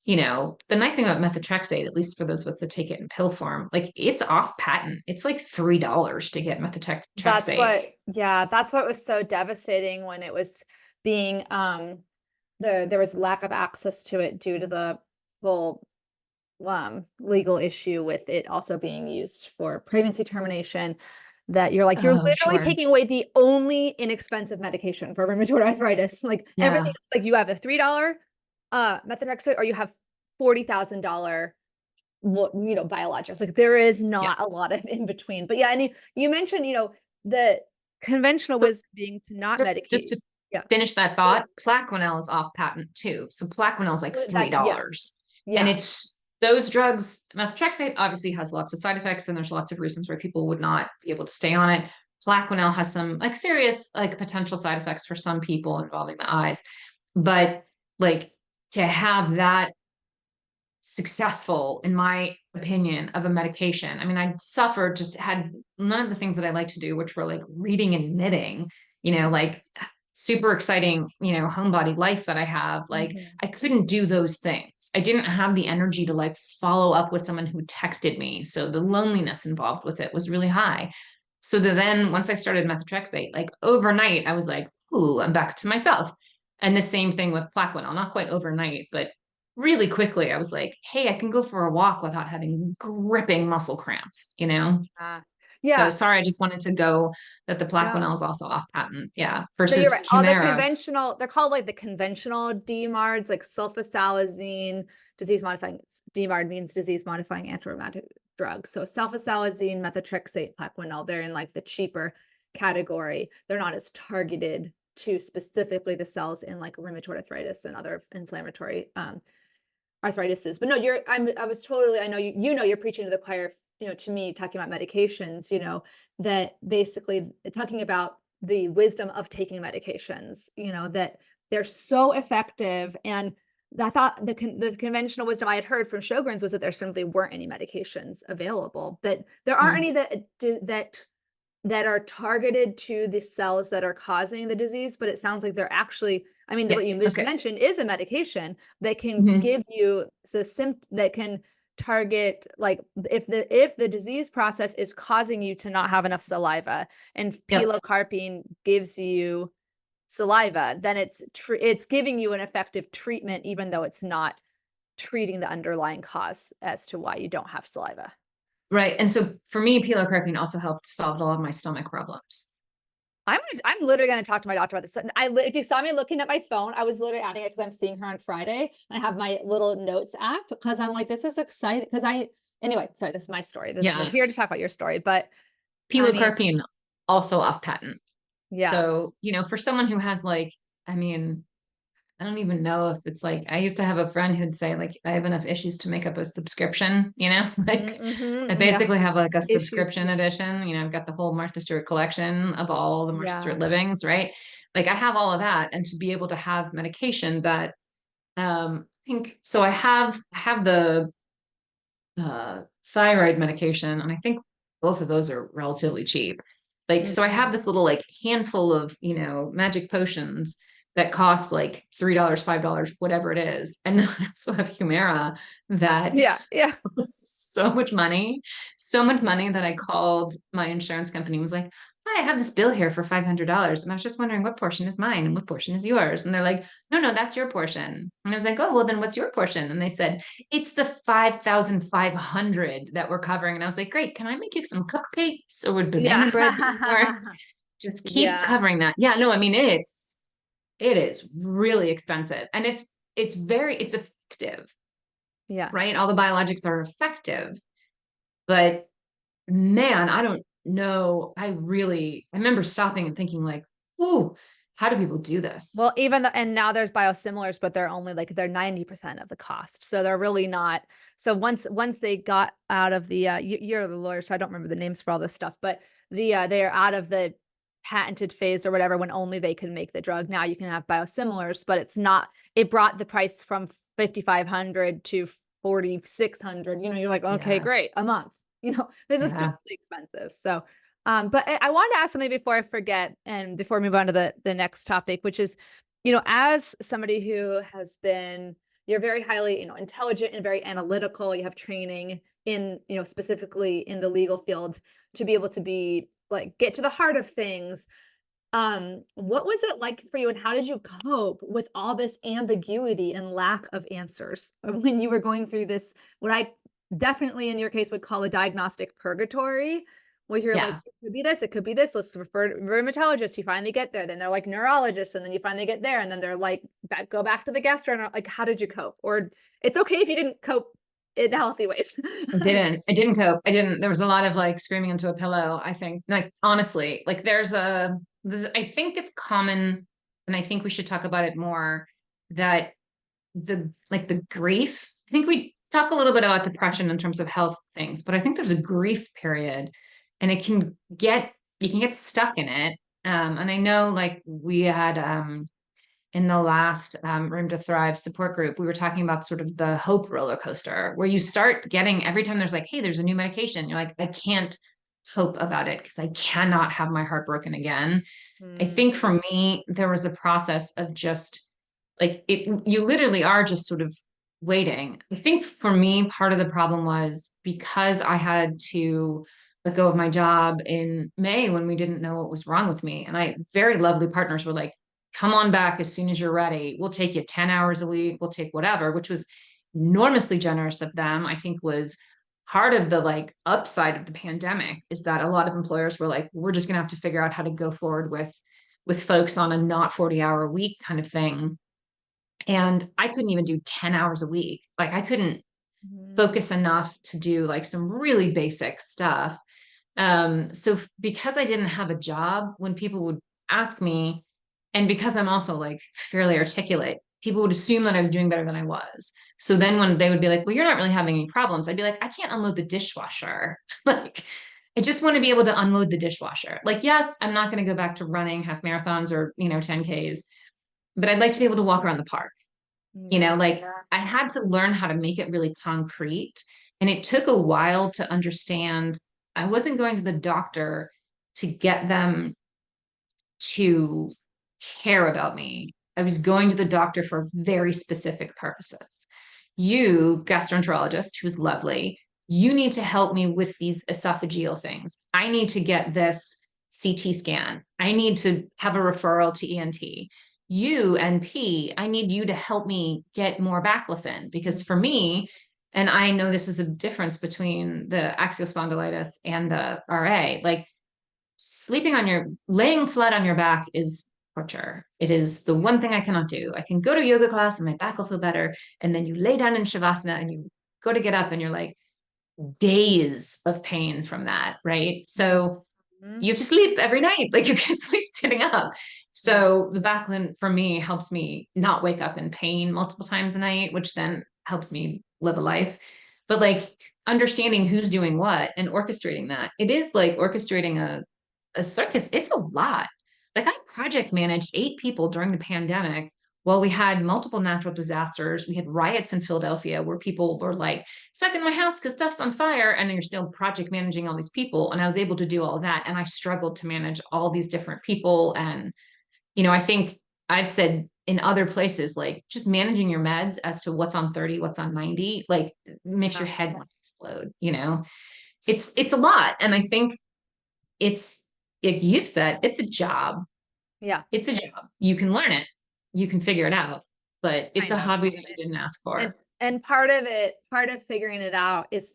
the nice thing about methotrexate, at least for those of us that take it in pill form, like it's off patent. It's like $3 to get That's methotrexate. what, yeah, that's what was so devastating when it was being, there was lack of access to it due to the whole legal issue with it also being used for pregnancy termination, that you're Oh, literally sure. taking away the only inexpensive medication for rheumatoid arthritis. Like everything Yeah. else, like you have a $3 methotrexate or you have $40,000 biologics. Like there is Yeah. not a lot of in between. But yeah, and you mentioned, the conventional So wisdom being to not just medicate. to Yeah. finish that Oh, yeah. thought, Plaquenil is off patent too. So Plaquenil is like That, yeah. $3. And Yeah. it's those drugs, methotrexate obviously has lots of side effects, and there's lots of reasons why people would not be able to stay on it. Plaquenil has some like serious like potential side effects for some people involving the eyes. But like to have that successful, in my opinion, of a medication. I mean, I suffered, just had none of the things that I like to do, which were like reading and knitting, like super exciting, homebody life that I have. Like, Mhm. I couldn't do those things. I didn't have the energy to like follow up with someone who texted me. So the loneliness involved with it was really high. So then once I started methotrexate, like overnight, I was like, ooh, I'm back to myself. And the same thing with Plaquenil, not quite overnight, but really quickly, I was like, hey, I can go for a walk without having gripping muscle cramps, you know? Ah. So Yeah. sorry, I just wanted to go that the No. Plaquenil is also off patent. Yeah. No, you're Versus right. All the Humira. conventional, they're called like the conventional DMARDs, like sulfasalazine, disease modifying. DMARD means disease modifying antirheumatic drugs. So sulfasalazine, methotrexate, Plaquenil, they're in like the cheaper category. They're not as targeted to specifically the cells in like rheumatoid arthritis and other inflammatory arthritises. But no, I was totally, I know you're preaching to the choir, to me, talking about medications, that basically talking about the wisdom of taking medications, that they're so effective. And I thought the conventional wisdom I had heard from Sjogren's was that there simply weren't any medications available, that there aren't any that are targeted to the cells that are causing the disease, but it sounds like they're actually, I mean, Yeah. what you just Okay. mentioned is a medication that can Mhm. give you that can target, like, if the disease process is causing you to not have enough saliva, and Yep. pilocarpine gives you saliva, then it's giving you an effective treatment, even though it's not treating the underlying cause as to why you don't have saliva. Right. And so for me, pilocarpine also helped solve a lot of my stomach problems. I'm literally gonna talk to my doctor about this. If you saw me looking at my phone, I was literally adding it because I'm seeing her on Friday, and I have my little notes app because I'm like, this is exciting. Anyway, sorry, this is my story. We're Yeah. here to talk about your story, but I mean, Pilocarpine also off patent. yeah. So, for someone who has like, I mean, I don't even know if it's like, I used to have a friend who'd say like, I have enough issues to make up a subscription, like I Yeah. basically have like a Issues. subscription edition, I've got the whole Martha Stewart collection of all the Martha Yeah. Stewart livings, right? Like I have all of that. And to be able to have medication that, I think, so I have the, thyroid medication, and I think both of those are relatively cheap. Like, so I have Mhm. this little like handful of, magic potions that cost like $3, $5, whatever it is. And then I also have Humira that Yeah. Yeah. was so much money that I called my insurance company and was like, hi, I have this bill here for $500. And I was just wondering what portion is mine and what portion is yours. And they're like, no, no, that's your portion. And I was like, oh, well, then what's your portion? And they said, it's the 5,500 that we're covering. And I was like, great. Can I make you some cupcakes, or would banana bread be more? Yeah. Just keep Yeah. covering that. Yeah, no, I mean, it is really expensive, and it's effective, Yeah. right? All the biologics are effective, but man, I don't know. I remember stopping and thinking like, ooh, how do people do this? Well, and now there's biosimilars, but they're only like they're 90% of the cost. So they're really not. So once they got out of the you're the lawyer, so I don't remember the names for all this stuff, but they're out of the patented phase or whatever when only they can make the drug. Now you can have biosimilars, but it brought the price from 5,500 to 4,600. You're like, okay, Yeah, great, a month. This is still yeah, really expensive. So but I wanted to ask something before I forget, and before we move on to the next topic, which is, as somebody who has been, you're very highly, intelligent and very analytical. You have training in, specifically in the legal field to be able to be like get to the heart of things. What was it like for you, and how did you cope with all this ambiguity and lack of answers when you were going through this, what I definitely in your case would call a diagnostic purgatory, where you're like, yeah. it could be this, it could be this, let's refer to rheumatologist, you finally get there, then they're like neurologists, and then you finally get there, and then they're like, go back to the gastro, like, how did you cope? Or it's okay if you didn't cope in healthy ways. I didn't cope. There was a lot of like screaming into a pillow, I think. Like honestly, like I think it's common, and I think we should talk about it more, that the grief. I think we talk a little bit about depression in terms of health things, but I think there's a grief period, and you can get stuck in it. And I know like we had in the last Room to Thrive support group, we were talking about sort of the hope roller coaster, where you start getting, every time there's like, hey, there's a new medication, you're like, I can't hope about it because I cannot have my heart broken again. I Mm, think for me, there was a process of just like you literally are just sort of waiting. I think for me, part of the problem was because I had to let go of my job in May when we didn't know what was wrong with me. And very lovely partners were like, come on back as soon as you're ready. We'll take you 10 hours a week. We'll take whatever, which was enormously generous of them. I think was part of the like upside of the pandemic is that a lot of employers were like, we're just going to have to figure out how to go forward with folks on a not 40-hour a week kind of thing. And I couldn't even do 10 hours a week. Like I couldn't focus enough to do like some really basic stuff. So because I didn't have a job, when people would ask me, and because I'm also like fairly articulate, people would assume that I was doing better than I was. So then when they would be like, well, you're not really having any problems, I'd be like, I can't unload the dishwasher. Like, I just want to be able to unload the dishwasher. Like, yes, I'm not going to go back to running half marathons or, 10Ks, but I'd like to be able to walk around the park. Like I had to learn how to make it really concrete. And it took a while to understand I wasn't going to the doctor to get them to care about me. I was going to the doctor for very specific purposes. You, gastroenterologist, who's lovely, you need to help me with these esophageal things. I need to get this CT scan. I need to have a referral to ENT. You, NP, I need you to help me get more baclofen because for me, and I know this is a difference between the axial spondylitis and the RA, like laying flat on your back is torture. It is the one thing I cannot do. I can go to yoga class and my back will feel better. And then you lay down in Shavasana and you go to get up and you're like days of pain from that. Right. So you have to sleep every night. Like you can't sleep sitting up. So the backline for me helps me not wake up in pain multiple times a night, which then helps me live a life. But like understanding who's doing what and orchestrating that, it is like orchestrating a circus. It's a lot. Like I project managed 8 people during the pandemic while we had multiple natural disasters. We had riots in Philadelphia where people were like stuck in my house because stuff's on fire, and you're still project managing all these people. And I was able to do all that. And I struggled to manage all these different people. And, I think I've said in other places, like just managing your meds as to what's on 30, what's on 90, like makes your head want to explode. It's a lot. And I think it's, like you've said, it's a job. Yeah. It's a job. You can learn it. You can figure it out, but it's a hobby that you didn't ask for. And part of figuring it out is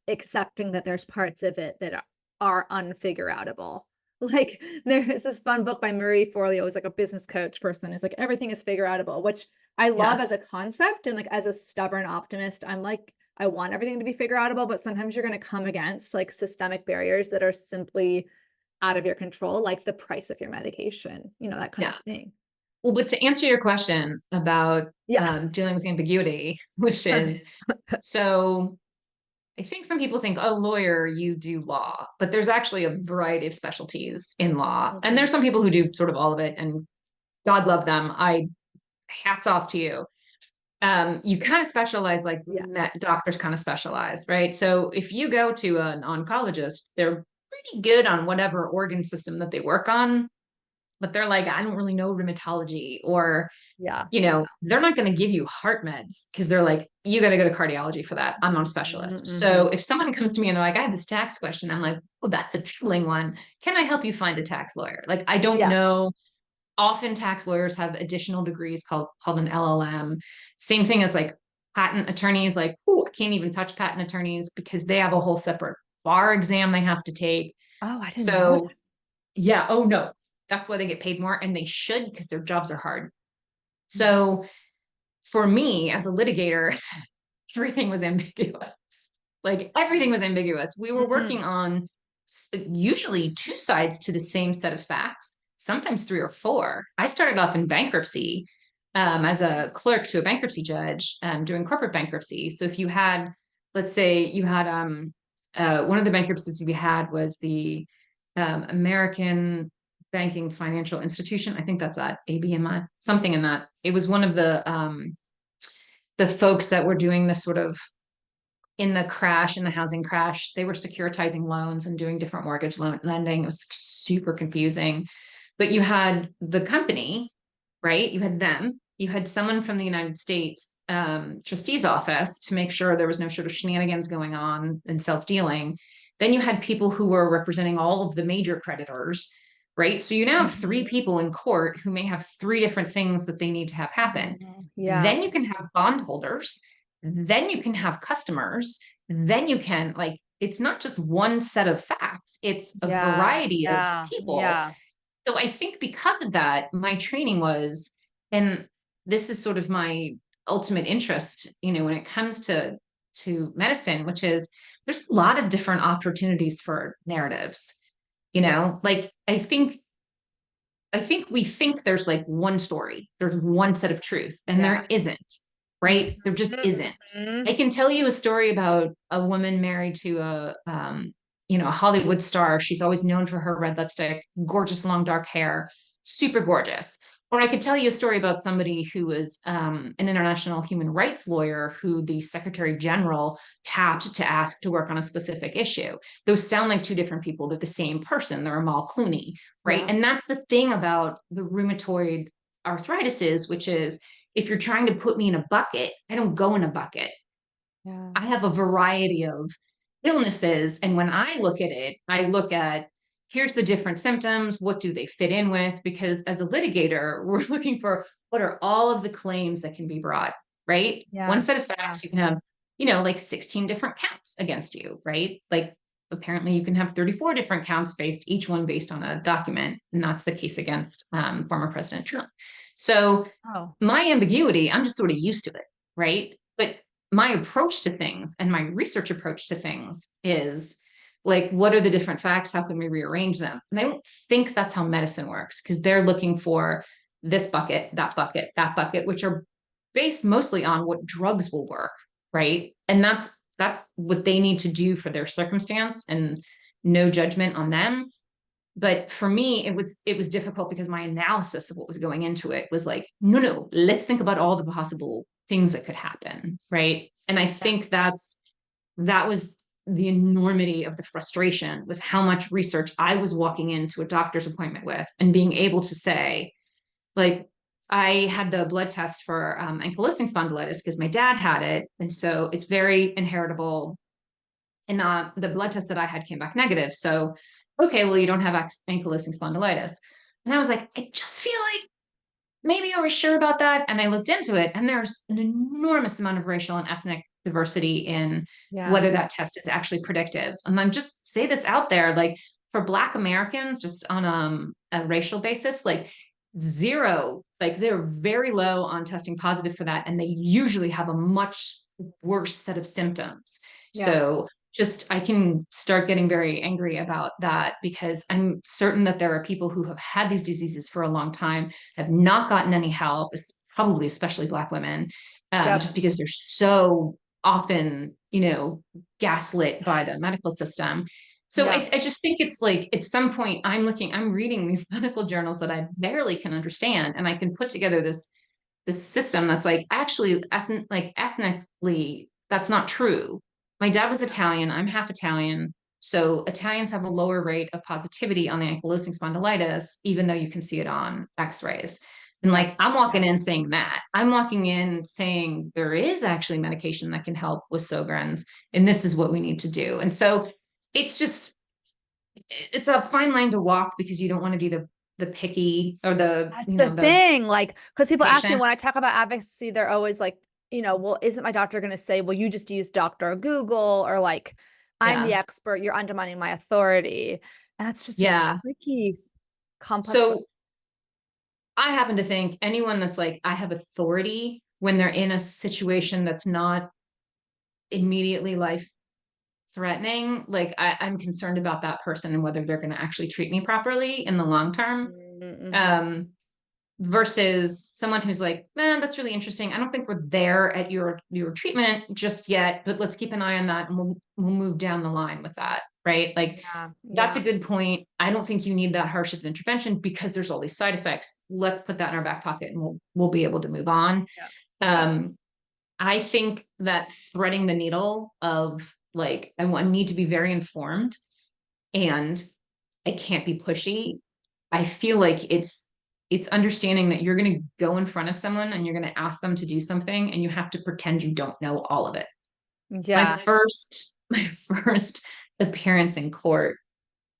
accepting that there's parts of it that are unfigure outable. Like there's this fun book by Marie Forleo, who's like a business coach person. It's like everything is figure outable, which I love as a concept. And like as a stubborn optimist, I'm like, I want everything to be figure outable, but sometimes you're going to come against like systemic barriers that are simply out of your control, like the price of your medication, that kind of thing. Well, but to answer your question about dealing with ambiguity, which is, so I think some people think, oh, lawyer, you do law, but there's actually a variety of specialties in law. And there's some people who do sort of all of it, and God love them. Hats off to you. You kind of specialize like doctors kind of specialize, right? So if you go to an oncologist, they're pretty good on whatever organ system that they work on, but they're like, I don't really know rheumatology, or, they're not going to give you heart meds because they're like, you got to go to cardiology for that. I'm not a specialist. So if someone comes to me and they're like, I have this tax question, I'm like, well, that's a troubling one. Can I help you find a tax lawyer? Like, I don't know. Often tax lawyers have additional degrees called an LLM. Same thing as like patent attorneys, like, I can't even touch patent attorneys because they have a whole separate bar exam they have to take. Oh, I didn't know that. Yeah. Oh no, that's why they get paid more, and they should, because their jobs are hard. So for me as a litigator, everything was ambiguous. Like everything was ambiguous. We were working on usually 2 sides to the same set of facts, sometimes 3 or 4. I started off in bankruptcy as a clerk to a bankruptcy judge doing corporate bankruptcy. So if you had, let's say you had one of the bankruptcies we had was the American Banking Financial Institution. I think that's at ABMI, something in that. It was one of the folks that were doing this sort of in the housing crash, they were securitizing loans and doing different mortgage lending. It was super confusing. But you had the company, right? You had them. You had someone from the United States trustee's office to make sure there was no sort of shenanigans going on and self-dealing. Then you had people who were representing all of the major creditors, right? So you now have 3 people in court who may have 3 different things that they need to have happen. Then you can have bondholders. Then you can have customers. then you can like, it's not just one set of facts, it's a Yeah, variety of yeah, people. yeah, So I think because of that, my training was, and this is sort of my ultimate interest, when it comes to medicine, which is there's a lot of different opportunities for narratives. Like I think we think there's like one story, there's one set of truth, and yeah. there isn't, right? There just Mhm, isn't. mhm. I can tell you a story about a woman married to a Hollywood star. She's always known for her red lipstick, gorgeous long dark hair, super gorgeous. Or I could tell you a story about somebody who was an international human rights lawyer who the Secretary General tapped to ask to work on a specific issue. Those sound like two different people. They're the same person. They're Amal Clooney, right? Yeah, And that's the thing about the rheumatoid arthritis is, which is if you're trying to put me in a bucket, I don't go in a bucket. yeah, I have a variety of illnesses. And when I look at it, I look at here's the different symptoms. What do they fit in with? Because as a litigator, we're looking for what are all of the claims that can be brought, right? One yeah, set of yeah, facts, you can have, like 16 different counts against you, right? Like apparently you can have 34 different counts each one based on a document. And that's the case against former President Trump. So oh, my ambiguity, I'm just sort of used to it, right? But my approach to things and my research approach to things is like, what are the different facts? How can we rearrange them? And I don't think that's how medicine works because they're looking for this bucket, that bucket, which are based mostly on what drugs will work, right? And that's what they need to do for their circumstance and no judgment on them. But for me it was difficult because my analysis of what was going into it was like, no, let's think about all the possible things that could happen, right? And I yeah, think that was the enormity of the frustration, was how much research I was walking into a doctor's appointment with and being able to say, like, I had the blood test for ankylosing spondylitis because my dad had it, and so it's very inheritable. And the blood test that I had came back negative. So, okay, well, you don't have ankylosing spondylitis. And I was like, I just feel like maybe I was sure about that. And I looked into it, and there's an enormous amount of racial and ethnic diversity in yeah, whether that test is actually predictive. And I'm just say this out there, like for Black Americans, just on a racial basis, like zero, like they're very low on testing positive for that. And they usually have a much worse set of symptoms. yeah, So just I can start getting very angry about that because I'm certain that there are people who have had these diseases for a long time, have not gotten any help, probably especially Black women, yep, just because they're so often, gaslit by the medical system. So yeah, I just think it's like at some point I'm reading these medical journals that I barely can understand, and I can put together this system that's like actually ethnically that's not true. My dad was Italian, I'm half Italian. So Italians have a lower rate of positivity on the ankylosing spondylitis, even though you can see it on x-rays. And yeah, like, I'm walking in saying that. I'm walking in saying there is actually medication that can help with sjogren's, and this is what we need to do. And so it's just, it's a fine line to walk because you don't want to be the picky or that's the the thing, like, because people ask me patient. when I talk about advocacy, they're always like, well, isn't my doctor gonna say, well, you just use Doctor Google, or like, I'm the Yeah. expert, you're undermining my authority. And that's just a Yeah. tricky, complex. So I happen to think anyone that's like, I have authority when they're in a situation that's not immediately life threatening, like I'm concerned about that person and whether they're going to actually treat me properly in the long term. Mhm. Um, versus someone who's like, man, that's really interesting. I don't think we're there at your treatment just yet, but let's keep an eye on that and we'll move down the line with that. Right. Like Yeah, that's a yeah, good point. I don't think you need that harsh of an intervention because there's all these side effects. Let's put that in our back pocket and we'll be able to move on. yeah, yeah, Um, I think that threading the needle of like, need to be very informed and I can't be pushy. I feel like it's understanding that you're going to go in front of someone and you're going to ask them to do something and you have to pretend you don't know all of it. My yeah, first appearance in court,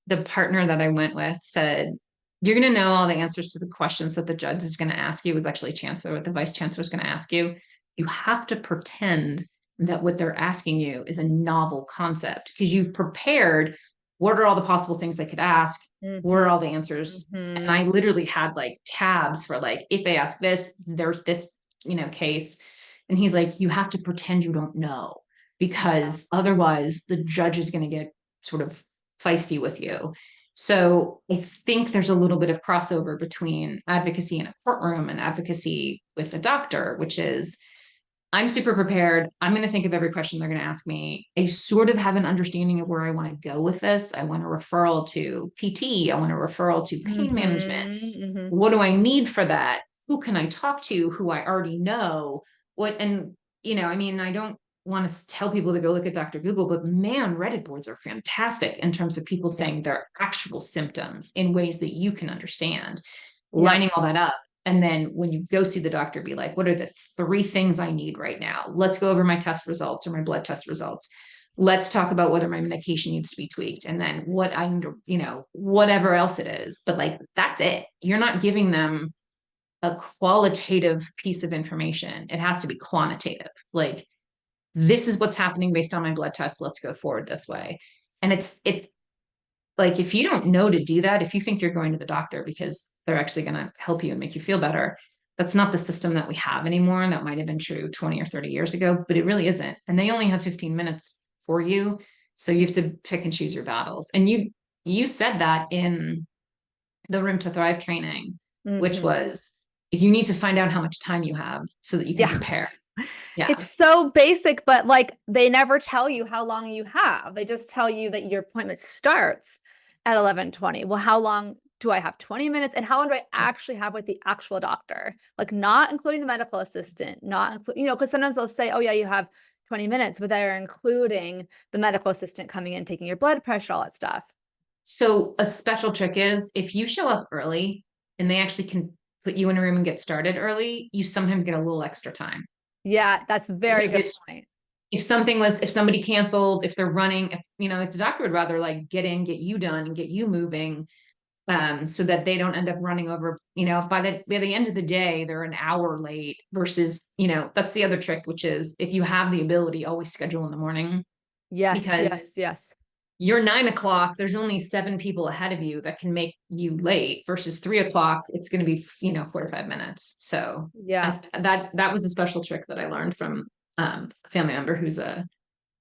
the partner that I went with said, you're going to know all the answers to the questions that the judge is going to ask you. It was actually chancellor, what the vice chancellor is going to ask you. You have to pretend that what they're asking you is a novel concept because you've prepared what are all the possible things they could ask, what are Mhm. all the answers. And I Mhm. literally had like tabs for like, if they ask this, there's this, case. And he's like, you have to pretend you don't know Yeah. because otherwise the judge is going to get sort of feisty with you. So I think there's a little bit of crossover between advocacy in a courtroom and advocacy with a doctor, which is I'm super prepared. I'm going to think of every question they're going to ask me. I sort of have an understanding of where I want to go with this. I want a referral to PT. I want a referral to pain management. Mhm. Mhm. What do I need for that? Who can I talk to who I already know? What, and, I mean, I don't want to tell people to go look at Dr. Google, but man, Reddit boards are fantastic in terms of people Yeah. saying their actual symptoms in ways that you can understand, Yep. lining all that up. And then when you go see the doctor, be like, what are the 3 things I need right now? Let's go over my test results or my blood test results. Let's talk about whether my medication needs to be tweaked. And then what I need to, whatever else it is. But like, that's it. You're not giving them a qualitative piece of information. It has to be quantitative. Like, this is what's happening based on my blood test. Let's go forward this way. And it's like, if you don't know to do that, if you think you're going to the doctor because they're actually going to help you and make you feel better, that's not the system that we have anymore. And that might have been true 20 or 30 years ago, but it really isn't. And they only have 15 minutes for you. So you have to pick and choose your battles. And you said that in the Room to Thrive training, which Mhm. was you need to find out how much time you have so that you can Yeah. prepare. Yeah. It's so basic, but like they never tell you how long you have. They just tell you that your appointment starts at 11:20. Well, how long do I have? 20 minutes? And how long do I actually have with the actual doctor? Like not including the medical assistant, not because sometimes they'll say, "Oh yeah, you have 20 minutes," but they're including the medical assistant coming in, taking your blood pressure, all that stuff. So a special trick is if you show up early and they actually can put you in a room and get started early, you sometimes get a little extra time. Yeah, that's a very Because good point. if somebody canceled, if they're running, if the doctor would rather like get in, get you done and get you moving, so that they don't end up running over, if by the end of the day, they're an hour late versus, that's the other trick, which is if you have the ability, always schedule in the morning Yes, because yes, yes. you're 9 o'clock, there's only 7 people ahead of you that can make you late versus 3 o'clock. It's going to be, 45 minutes. So Yeah. that was a special trick that I learned from a family member who's a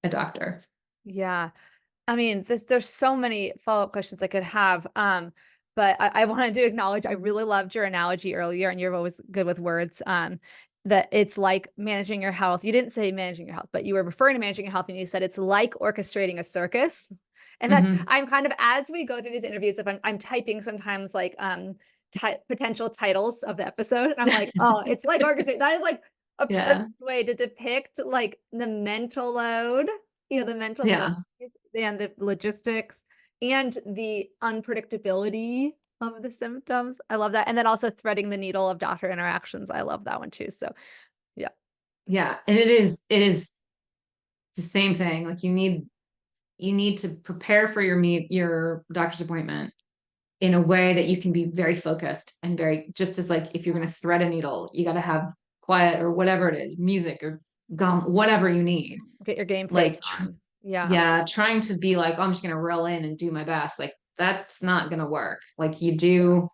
doctor. Yeah. I mean, there's so many follow-up questions I could have. But I wanted to acknowledge I really loved your analogy earlier, and you're always good with words. That it's like managing your health. You didn't say managing your health, but you were referring to managing your health, and you said it's like orchestrating a circus. And that's Mhm. I'm kind of as we go through these interviews, if I'm typing sometimes like potential titles of the episode, and I'm like, oh, it's like orchestrating. That is like a perfect Yeah. way to depict like the mental load, the mental noise Yeah. and the logistics and the unpredictability of the symptoms. I love that. And then also threading the needle of doctor interactions. I love that one too. So yeah. Yeah. And it is the same thing. Like you need to prepare for your doctor's appointment in a way that you can be very focused and very just as like if you're going to thread a needle, you got to have quiet or whatever it is, music or gum, whatever you need. Get your game face Like, on. Yeah. yeah, trying to be like, oh, I'm just going to roll in and do my best. Like, that's not going to work. Like, Yeah. you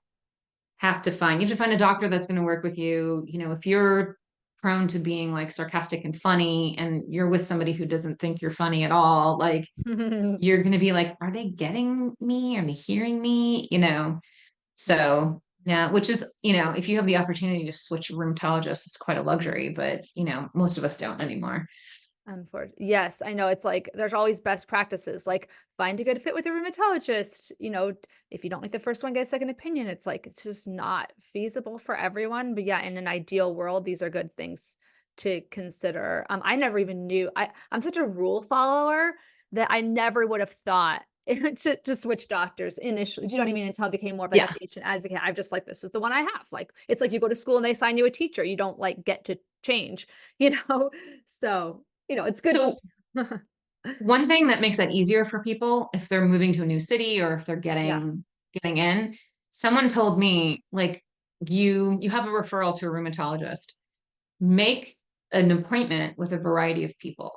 have to find a doctor that's going to work with you. If you're prone to being like sarcastic and funny and you're with somebody who doesn't think you're funny at all, like, you're going to be like, are they getting me? Are they hearing me? Yeah. So yeah, which is, if you have the opportunity to switch rheumatologists, it's quite a luxury, but most of us don't anymore. Unfortunately, yes, I know it's like there's always best practices, like find a good fit with a rheumatologist. If you don't like the first one, get a second opinion. It's like it's just not feasible for everyone. But yeah, in an ideal world, these are good things to consider. I never even knew I'm such a rule follower that I never would have thought to switch doctors initially. Do you know what I mean? Until I became more of like a Yeah. patient advocate. I'm just like, this is the one I have. Like it's like you go to school and they assign you a teacher. You don't like get to change, you know? So it's good. So one thing that makes that easier for people if they're moving to a new city or if they're Yeah. getting in, someone told me like you have a referral to a rheumatologist. Make an appointment with a variety of people,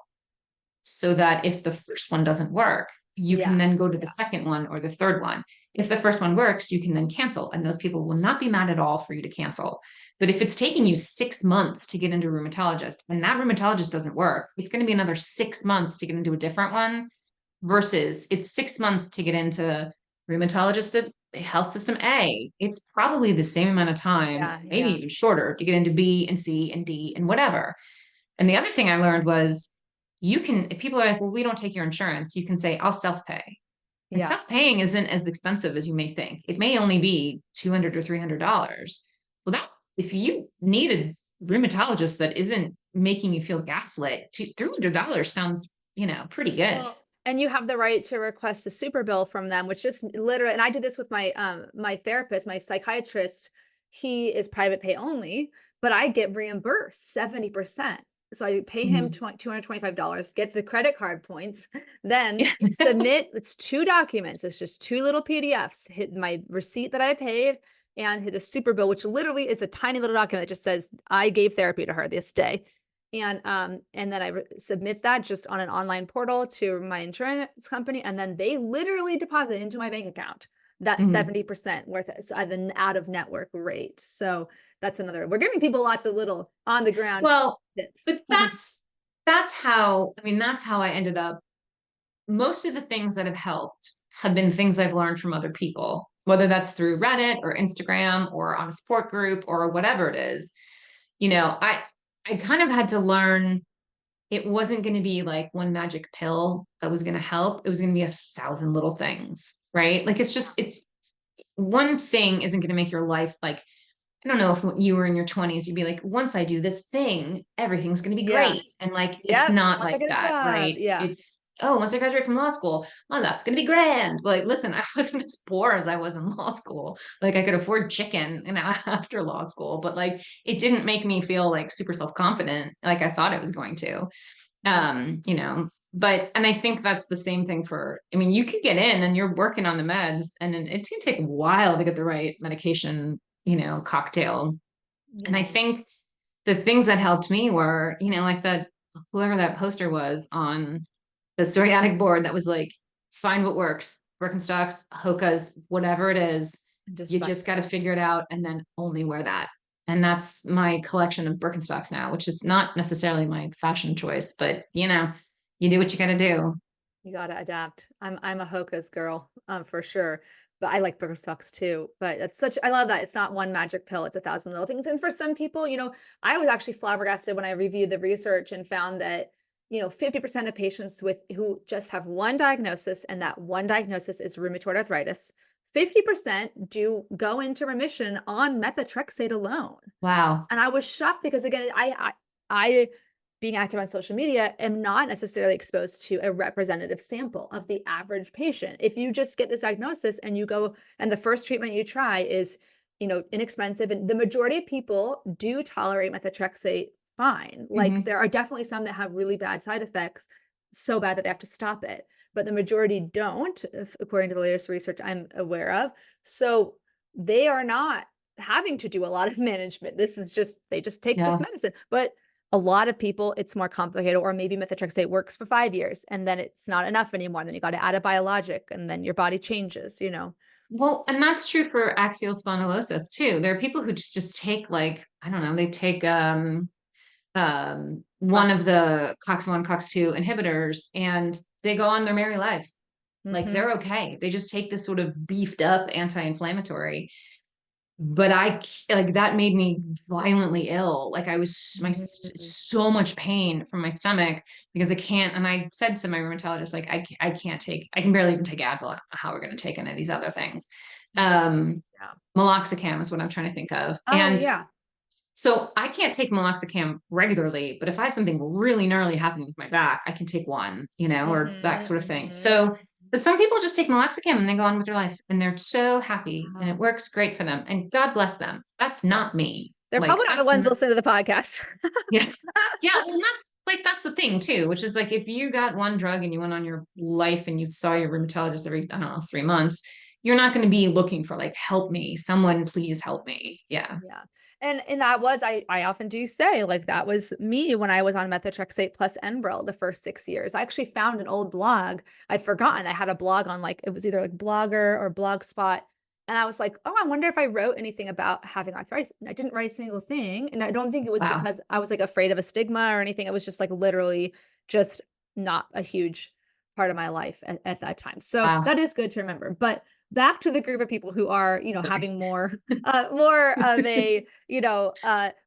so that if the first one doesn't work, you can Yeah. then go to the second one or the third one. If the first one works, you can then cancel, and those people will not be mad at all for you to cancel. But if it's taking you 6 months to get into a rheumatologist and that rheumatologist doesn't work, it's going to be another 6 months to get into a different one, versus it's 6 months to get into rheumatologist at health system A. It's probably the same amount of time, Yeah. maybe Yeah. even shorter, to get into B and C and D and whatever. And the other thing I learned was, you can, if people are like, well, we don't take your insurance, you can say, I'll self-pay. And Yeah. self-paying isn't as expensive as you may think. It may only be $200 or $300. Well, that, if you need a rheumatologist that isn't making you feel gaslit, $300 sounds, pretty good. Well, and you have the right to request a super bill from them, which just literally, and I do this with my therapist, my psychiatrist. He is private pay only, but I get reimbursed 70%. So I pay him Mhm. $225, get the credit card points, then Yeah. submit. It's 2 documents. It's just 2 little PDFs. Hit my receipt that I paid and hit the super bill, which literally is a tiny little document that just says I gave therapy to her this day. And then I submit that just on an online portal to my insurance company, and then they literally deposit into my bank account that Mhm. 70% worth it, so the out of network rate. So that's another. We're giving people lots of little on the ground Well, tips. but that's how, I mean, that's how I ended up. Most of the things that have helped have been things I've learned from other people, whether that's through Reddit or Instagram or on a support group or whatever it is. I kind of had to learn it wasn't going to be like one magic pill that was going to help. It was going to be 1,000 little things, right? Like it's one thing isn't going to make your life like, I don't know if you were in your 20s, you'd be like, once I do this thing, everything's going to be Yeah. great. And like, it's Yep. not Once I like get a that, job. right? Yeah. It's, oh, once I graduate from law school, my life's going to be grand. Like, listen, I wasn't as poor as I was in law school. Like, I could afford chicken, after law school, but like, it didn't make me feel like super self-confident like I thought it was going to. Mhm. And I think that's the same thing for, I mean, you could get in and you're working on the meds, and then it can take a while to get the right medication, cocktail. And I Yeah. think the things that helped me were, like that, whoever that poster was on the psoriatic board that was like, find what works, Birkenstocks, Hokas, whatever it is, And just you buy just got to it. figure it out and then only wear that. And that's my collection of Birkenstocks now, which is not necessarily my fashion choice, but you do what you got to do. You gotta adapt. I'm a Hoka's girl, for sure. But I like Birkenstocks too. But it's such I love that it's not one magic pill, it's 1,000 little things. And for some people, I was actually flabbergasted when I reviewed the research and found that, 50% of patients with who just have one diagnosis, and that one diagnosis is rheumatoid arthritis, 50% do go into remission on methotrexate alone. Wow. And I was shocked because again, I being active on social media am not necessarily exposed to a representative sample of the average patient. If you just get this diagnosis and you go and the first treatment you try is, inexpensive, and the majority of people do tolerate methotrexate fine. Like Hmm. there are definitely some that have really bad side effects, so bad that they have to stop it, but the majority don't, according to the latest research I'm aware of. So they are not having to do a lot of management. This is just they just take this Yeah. medicine. But a lot of people, it's more complicated, or maybe methotrexate works for 5 years and then it's not enough anymore. And then you got to add a biologic and then your body changes. Well, and that's true for axial spondylosis too. There are people who just take, like, I don't know, they take one of the COX-1, COX-2 inhibitors and they go on their merry life. Like, Mm-hmm. they're okay. They just take this sort of beefed up anti-inflammatory. But like, that made me violently ill. Like, I was so much pain from my stomach because I can't. And I said to my rheumatologist, like, I can't take, I can barely even take Advil. I don't know how we're going to take any of these other things. Um, Yeah. Meloxicam is what I'm trying to think of. Oh And yeah. so I can't take meloxicam regularly, but if I have something really gnarly happening with my back, I can take one, or that Mm-hmm, sort of thing. mm-hmm. So, but some people just take meloxicam and they go on with their life and they're so happy and it Wow. works great for them. And God bless them. That's not me. They're Like, probably not the that's ones not, listening to the podcast. yeah. Yeah. Well, that's the thing too, which is like, if you got one drug and you went on your life and you saw your rheumatologist every, I don't know, 3 months, you're not going to be looking for like, help me, someone please help me. Yeah. Yeah. And that was I often do say, like, that was me when I was on methotrexate plus Enbrel the first 6 years. I actually found an old blog. I'd forgotten I had a blog on, like, it was either, like, Blogger or Blogspot, and I was like, "Oh, I wonder if I wrote anything about having arthritis." And I didn't write a single thing, and I don't think it was Wow. because I was, like, afraid of a stigma or anything. It was just, like, literally just not a huge part of my life at that time. So, Wow. that is good to remember. But back to the group of people who are, Sorry. having more of a,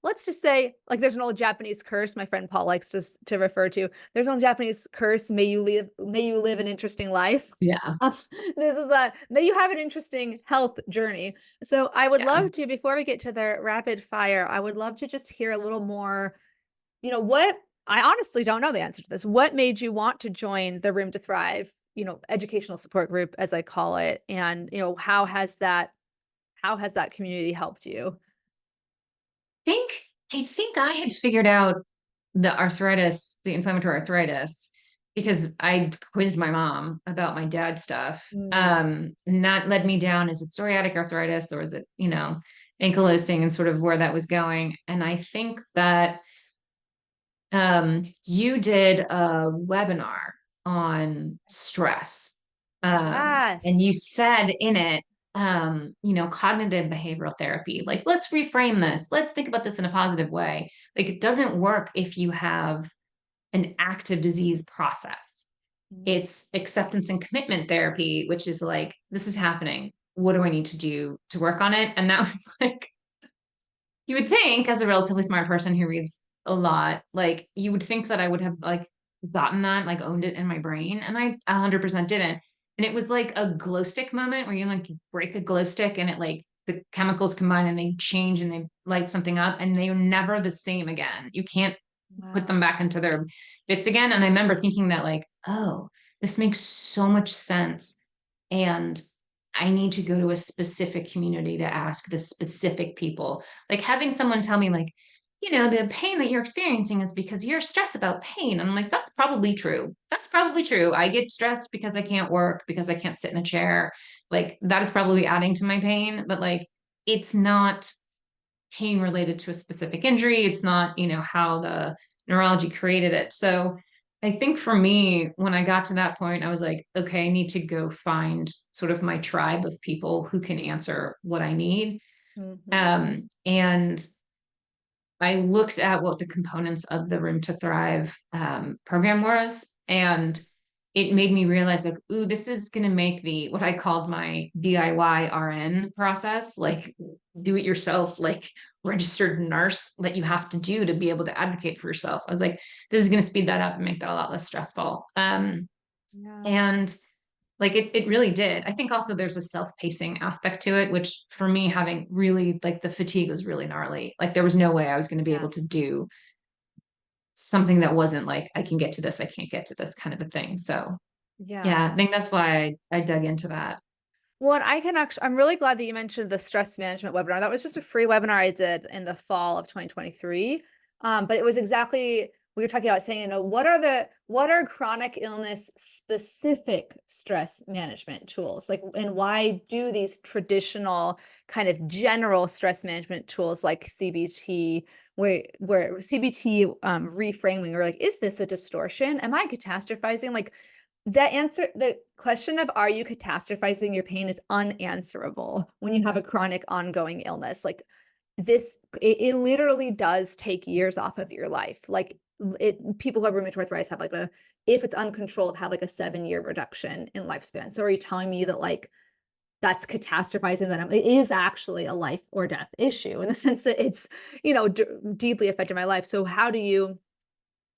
let's just say, like, there's an old Japanese curse my friend Paul likes to refer to. There's an old Japanese curse, may you live an interesting life. Yeah. Um, this is a may you have an interesting health journey. So I would Yeah. love to, before we get to the rapid fire, I would love to just hear a little more, what I honestly don't know the answer to this. What made you want to join the Room to Thrive, educational support group, as I call it? And, how has that community helped you? think I think I had figured out the arthritis, the inflammatory arthritis, because I quizzed my mom about my dad's stuff. Mm. And that led me down, is it psoriatic arthritis or is it, ankylosing, and sort of where that was going. And I think that you did a webinar on stress. And Yes. you said in it, cognitive behavioral therapy, like, let's reframe this. Let's think about this in a positive way. Like, it doesn't work if you have an active disease process. Mm. It's acceptance and commitment therapy, which is like, this is happening. What do I need to do to work on it? And that was like, you would think, as a relatively smart person who reads a lot, like, you would think that I would have, like, gotten that, like, owned it in my brain, and I 100% didn't. And it was like a glow stick moment where you, like, break a glow stick and it, like, the chemicals combine and they change and they light something up and they're never the same again. You can't put them Wow. back into their bits again. And I remember thinking that, like, oh, this makes so much sense. And I need to go to a specific community to ask the specific people. Like, having someone tell me, like, the pain that you're experiencing is because you're stressed about pain. And I'm like, that's probably true. That's probably true. I get stressed because I can't work, because I can't sit in a chair. Like, that is probably adding to my pain, but, like, it's not pain related to a specific injury. It's not, how the neurology created it. So I think for me, when I got to that point, I was like, okay, I need to go find sort of my tribe of people who can answer what I need. Mhm. And I looked at what the components of the Room to Thrive program was, and it made me realize, like, ooh, this is going to make the, what I called my DIY RN process, like, do it yourself, like, registered nurse that you have to do to be able to advocate for yourself. I was like, this is going to speed that up and make that a lot less stressful. Yeah. And like, it really did. I think also there's a self-pacing aspect to it, which for me, having really, like, the fatigue was really gnarly. Like, there was no way I was going to be Yeah. able to do something that wasn't like, I can get to this, I can't get to this kind of a thing. So Yeah. yeah, I think that's why I dug into that. Well, and I'm really glad that you mentioned the stress management webinar. That was just a free webinar I did in the fall of 2023. But it was exactly, we were talking about saying, what are chronic illness specific stress management tools? Like, and why do these traditional kind of general stress management tools like CBT, where CBT reframing, or like, is this a distortion? Am I catastrophizing? Like, the question of, are you catastrophizing your pain, is unanswerable when you have a chronic ongoing illness. Like, it literally does take years off of your life. Like, people who have rheumatoid arthritis have, like, if it's uncontrolled, have like a 7-year reduction in lifespan. So are you telling me that, like, that's catastrophizing, that it is actually a life or death issue, in the sense that it's, deeply affected my life? So how do you,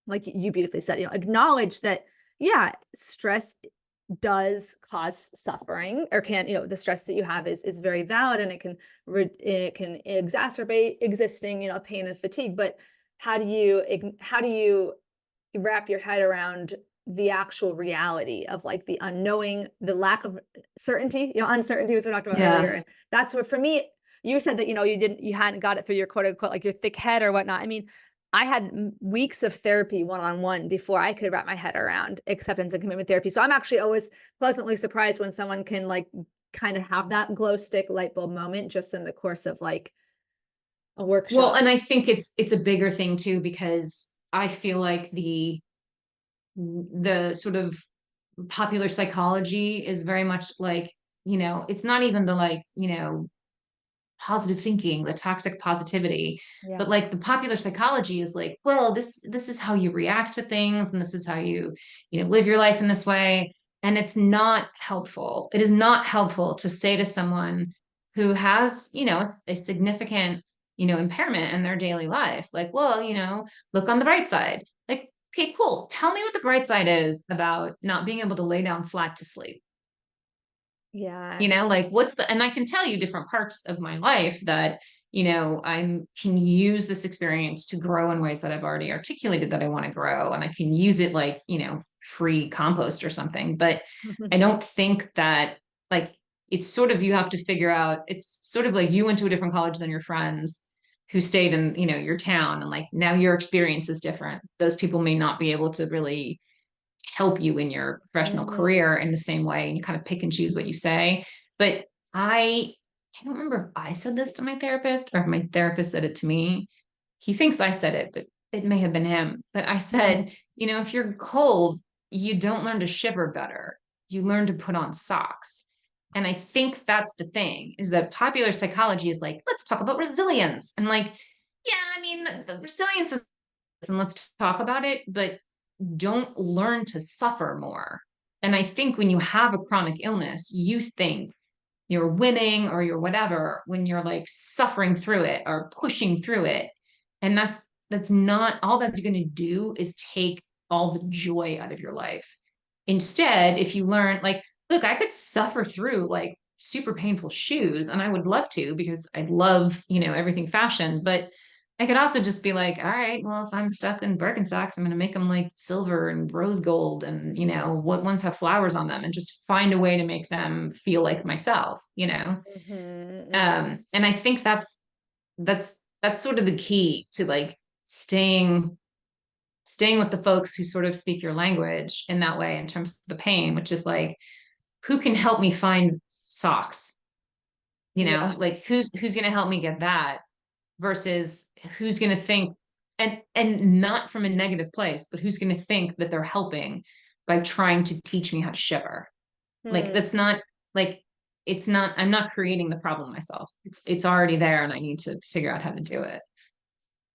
like you beautifully said, acknowledge that, yeah, stress does cause suffering, or can, the stress that you have is very valid, and it can exacerbate existing, pain and fatigue. But how do you wrap your head around the actual reality of, like, the unknowing, the lack of certainty, uncertainty, as we talked about earlier? Yeah. And that's what, for me, you said that, you hadn't got it through your quote unquote, like, your thick head or whatnot. I mean, I had weeks of therapy one-on-one before I could wrap my head around acceptance and commitment therapy. So I'm actually always pleasantly surprised when someone can, like, kind of have that glow stick light bulb moment just in the course of, like, a Well, workshop. and I think it's a bigger thing too, because I feel like the sort of popular psychology is very much like, it's not even the like, positive thinking, the toxic positivity, but Yeah. like the popular psychology is like, well, this is how you react to things, and this is how live your life in this way. And it's not helpful. It is not helpful to say to someone who has, a significant, impairment in their daily life, like, well, look on the bright side. Like, okay, cool. Tell me what the bright side is about not being able to lay down flat to sleep. Yeah. Like and I can tell you different parts of my life that, I can use this experience to grow in ways that I've already articulated that I want to grow. And I can use it like, free compost or something. But I don't think that like, it's sort of, you have to figure out, it's sort of like you went to a different college than your friends who stayed in, your town. And like, now your experience is different. Those people may not be able to really help you in your professional Mhm. career in the same way, and you kind of pick and choose what you say. But I don't remember if I said this to my therapist or if my therapist said it to me. He thinks I said it, but it may have been him. But I said, if you're cold, you don't learn to shiver better, you learn to put on socks. And I think that's the thing, is that popular psychology is like, let's talk about resilience, and like, yeah, I mean, the resilience is, and let's talk about it, but don't learn to suffer more. And I think when you have a chronic illness, you think you're winning or you're whatever when you're like suffering through it or pushing through it. And that's not, all that's going to do is take all the joy out of your life. Instead, if you learn, like, look, I could suffer through like super painful shoes, and I would love to, because I love, everything fashion. But I could also just be like, all right, well, if I'm stuck in Birkenstocks, I'm going to make them like silver and rose gold, and, what ones have flowers on them, and just find a way to make them feel like myself. Mhm, mhm. And I think that's, that's sort of the key to like staying with the folks who sort of speak your language in that way, in terms of the pain, which is like, who can help me find socks? Yeah. Like, who's going to help me get that, versus who's going to think, and not from a negative place, but who's going to think that they're helping by trying to teach me how to shiver. Like, Hmm. that's not like, it's not, I'm not creating the problem myself. It's already there, and I need to figure out how to do it.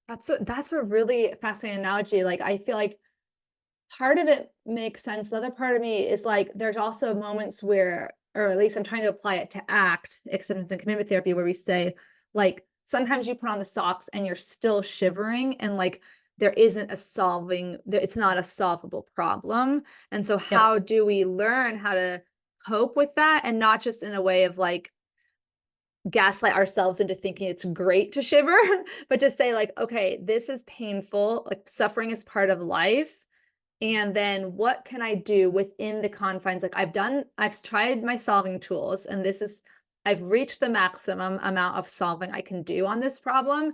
That's a really fascinating analogy. Like, I feel like part of it makes sense. The other part of me is like, there's also moments where, or at least I'm trying to apply it to ACT, acceptance and commitment therapy, where we say, like, sometimes you put on the socks and you're still shivering, and like, there isn't a it's not a solvable problem. And so, Yep. how do we learn how to cope with that, and not just in a way of like, gaslight ourselves into thinking it's great to shiver, but to say like, okay, this is painful, like suffering is part of life. And then what can I do within the confines? Like, I've tried my solving tools, and I've reached the maximum amount of solving I can do on this problem.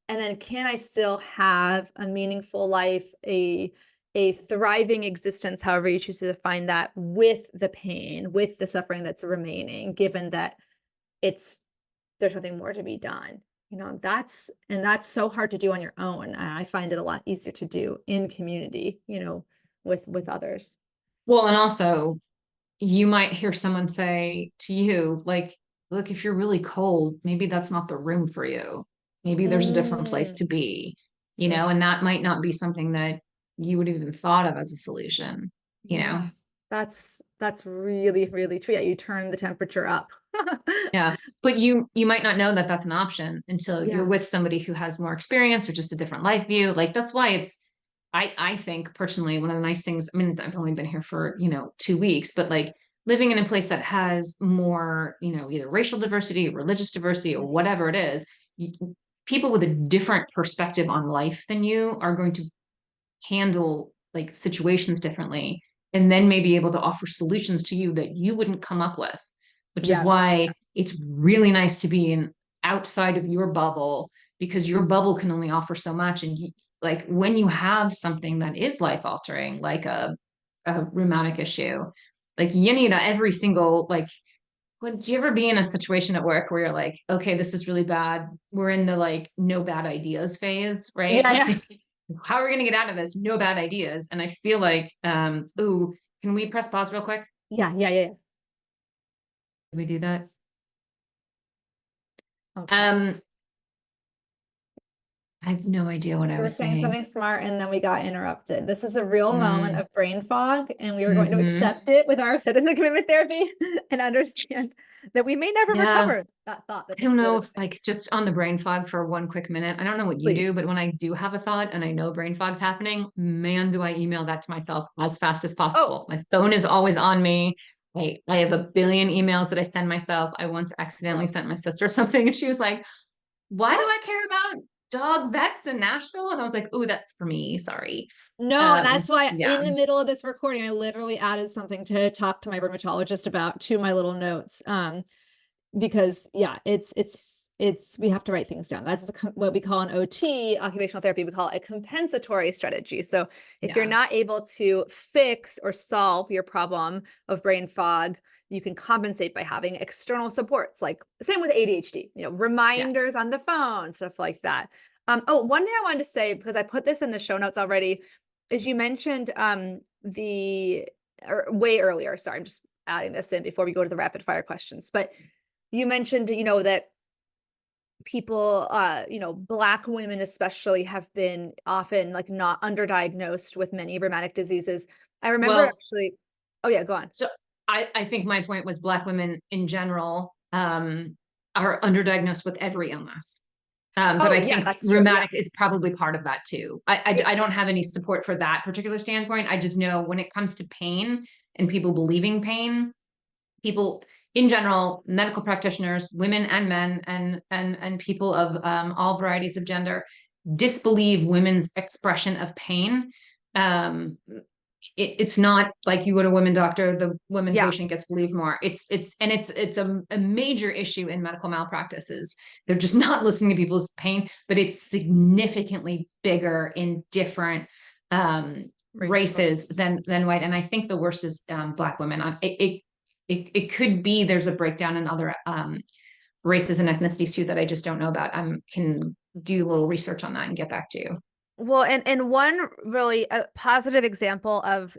And then can I still have a meaningful life, a thriving existence, however you choose to define that, with the pain, with the suffering that's remaining, given that it's there's something more to be done. That's so hard to do on your own. I find it a lot easier to do in community, with others. Well, and also, you might hear someone say to you, like, look, if you're really cold, maybe that's not the room for you. Maybe there's a different place Mm, to be, mm, and that might not be something that you would have even thought of as a solution. yeah. That's really, really true. Yeah, you turn the temperature up. Yeah. But you might not know that that's an option until you're Yeah. with somebody who has more experience or just a different life view. Like, that's why I think personally, one of the nice things, I mean, I've only been here for, 2 weeks, but like, living in a place that has more, either racial diversity, religious diversity, or Mhm. whatever it is, you, people with a different perspective on life than you are going to handle like situations differently, and then maybe able to offer solutions to you that you wouldn't come up with, which is Yes. why it's really nice to be in outside of your bubble, because your bubble can only offer so much. And like, when you have something that is life altering, like a rheumatic issue, like, you need every single like Would you ever be in a situation at work where you're like, okay, this is really bad. We're in the like no bad ideas phase, right? Yeah, yeah. Like, how are we gonna get out of this? No bad ideas. And I feel like, ooh, can we press pause real quick? Yeah, yeah, yeah. Can we do that? Okay. Um, I have no idea what I We were was saying saying. something smart and then we got interrupted. This is a real moment Mm, of brain fog, and we were going to hmm. accept it with our acceptance and commitment therapy and understand that we may never Yeah. recover that thought that I don't this know would if like just on the brain fog for one quick minute. I don't know what you do, please. but when I do have a thought and I know brain fog's happening, man, do I email that to myself as fast as Oh, possible. My phone is always on me. I have a billion emails that I send myself. I once accidentally no. sent my sister something and she was like, why do I care about dog vets in Nashville? And I was like, oh, that's for me. Sorry. No, that's why Yeah. in the middle of this recording, I literally added something to talk to my rheumatologist about to my little notes. Because yeah, it's we have to write things down. That's what we call an OT, occupational therapy. We call it a compensatory strategy. So if you're Yeah. not able to fix or solve your problem of brain fog, you can compensate by having external supports, like same with ADHD, Yeah. reminders on the phone, stuff like that. Oh, one thing I wanted to say, because I put this in the show notes already, is you mentioned the or way earlier. Sorry, I'm just adding this in before we go to the rapid fire questions. But you mentioned, that people, Black women especially have been often like not underdiagnosed with many rheumatic diseases. I remember Well, actually, oh yeah, go on. so I think my point was Black women in general are underdiagnosed with every illness. But Oh I yeah, think that's true. Yeah. rheumatic is probably part of that too. I don't have any support for that particular standpoint. I just know when it comes to pain and people believing pain, people in general, medical practitioners, women and men, and people of all varieties of gender, disbelieve women's expression of pain. Um, it's not like you go to a women doctor, the women Yeah. patient gets believed more. It's a major issue in medical malpractices. They're just not listening to people's pain, but it's significantly bigger in different races than white. And I think the worst is Black women. It could be there's a breakdown in other races and ethnicities too that I just don't know about. I can do a little research on that and get back to you. Well, and one really positive example of,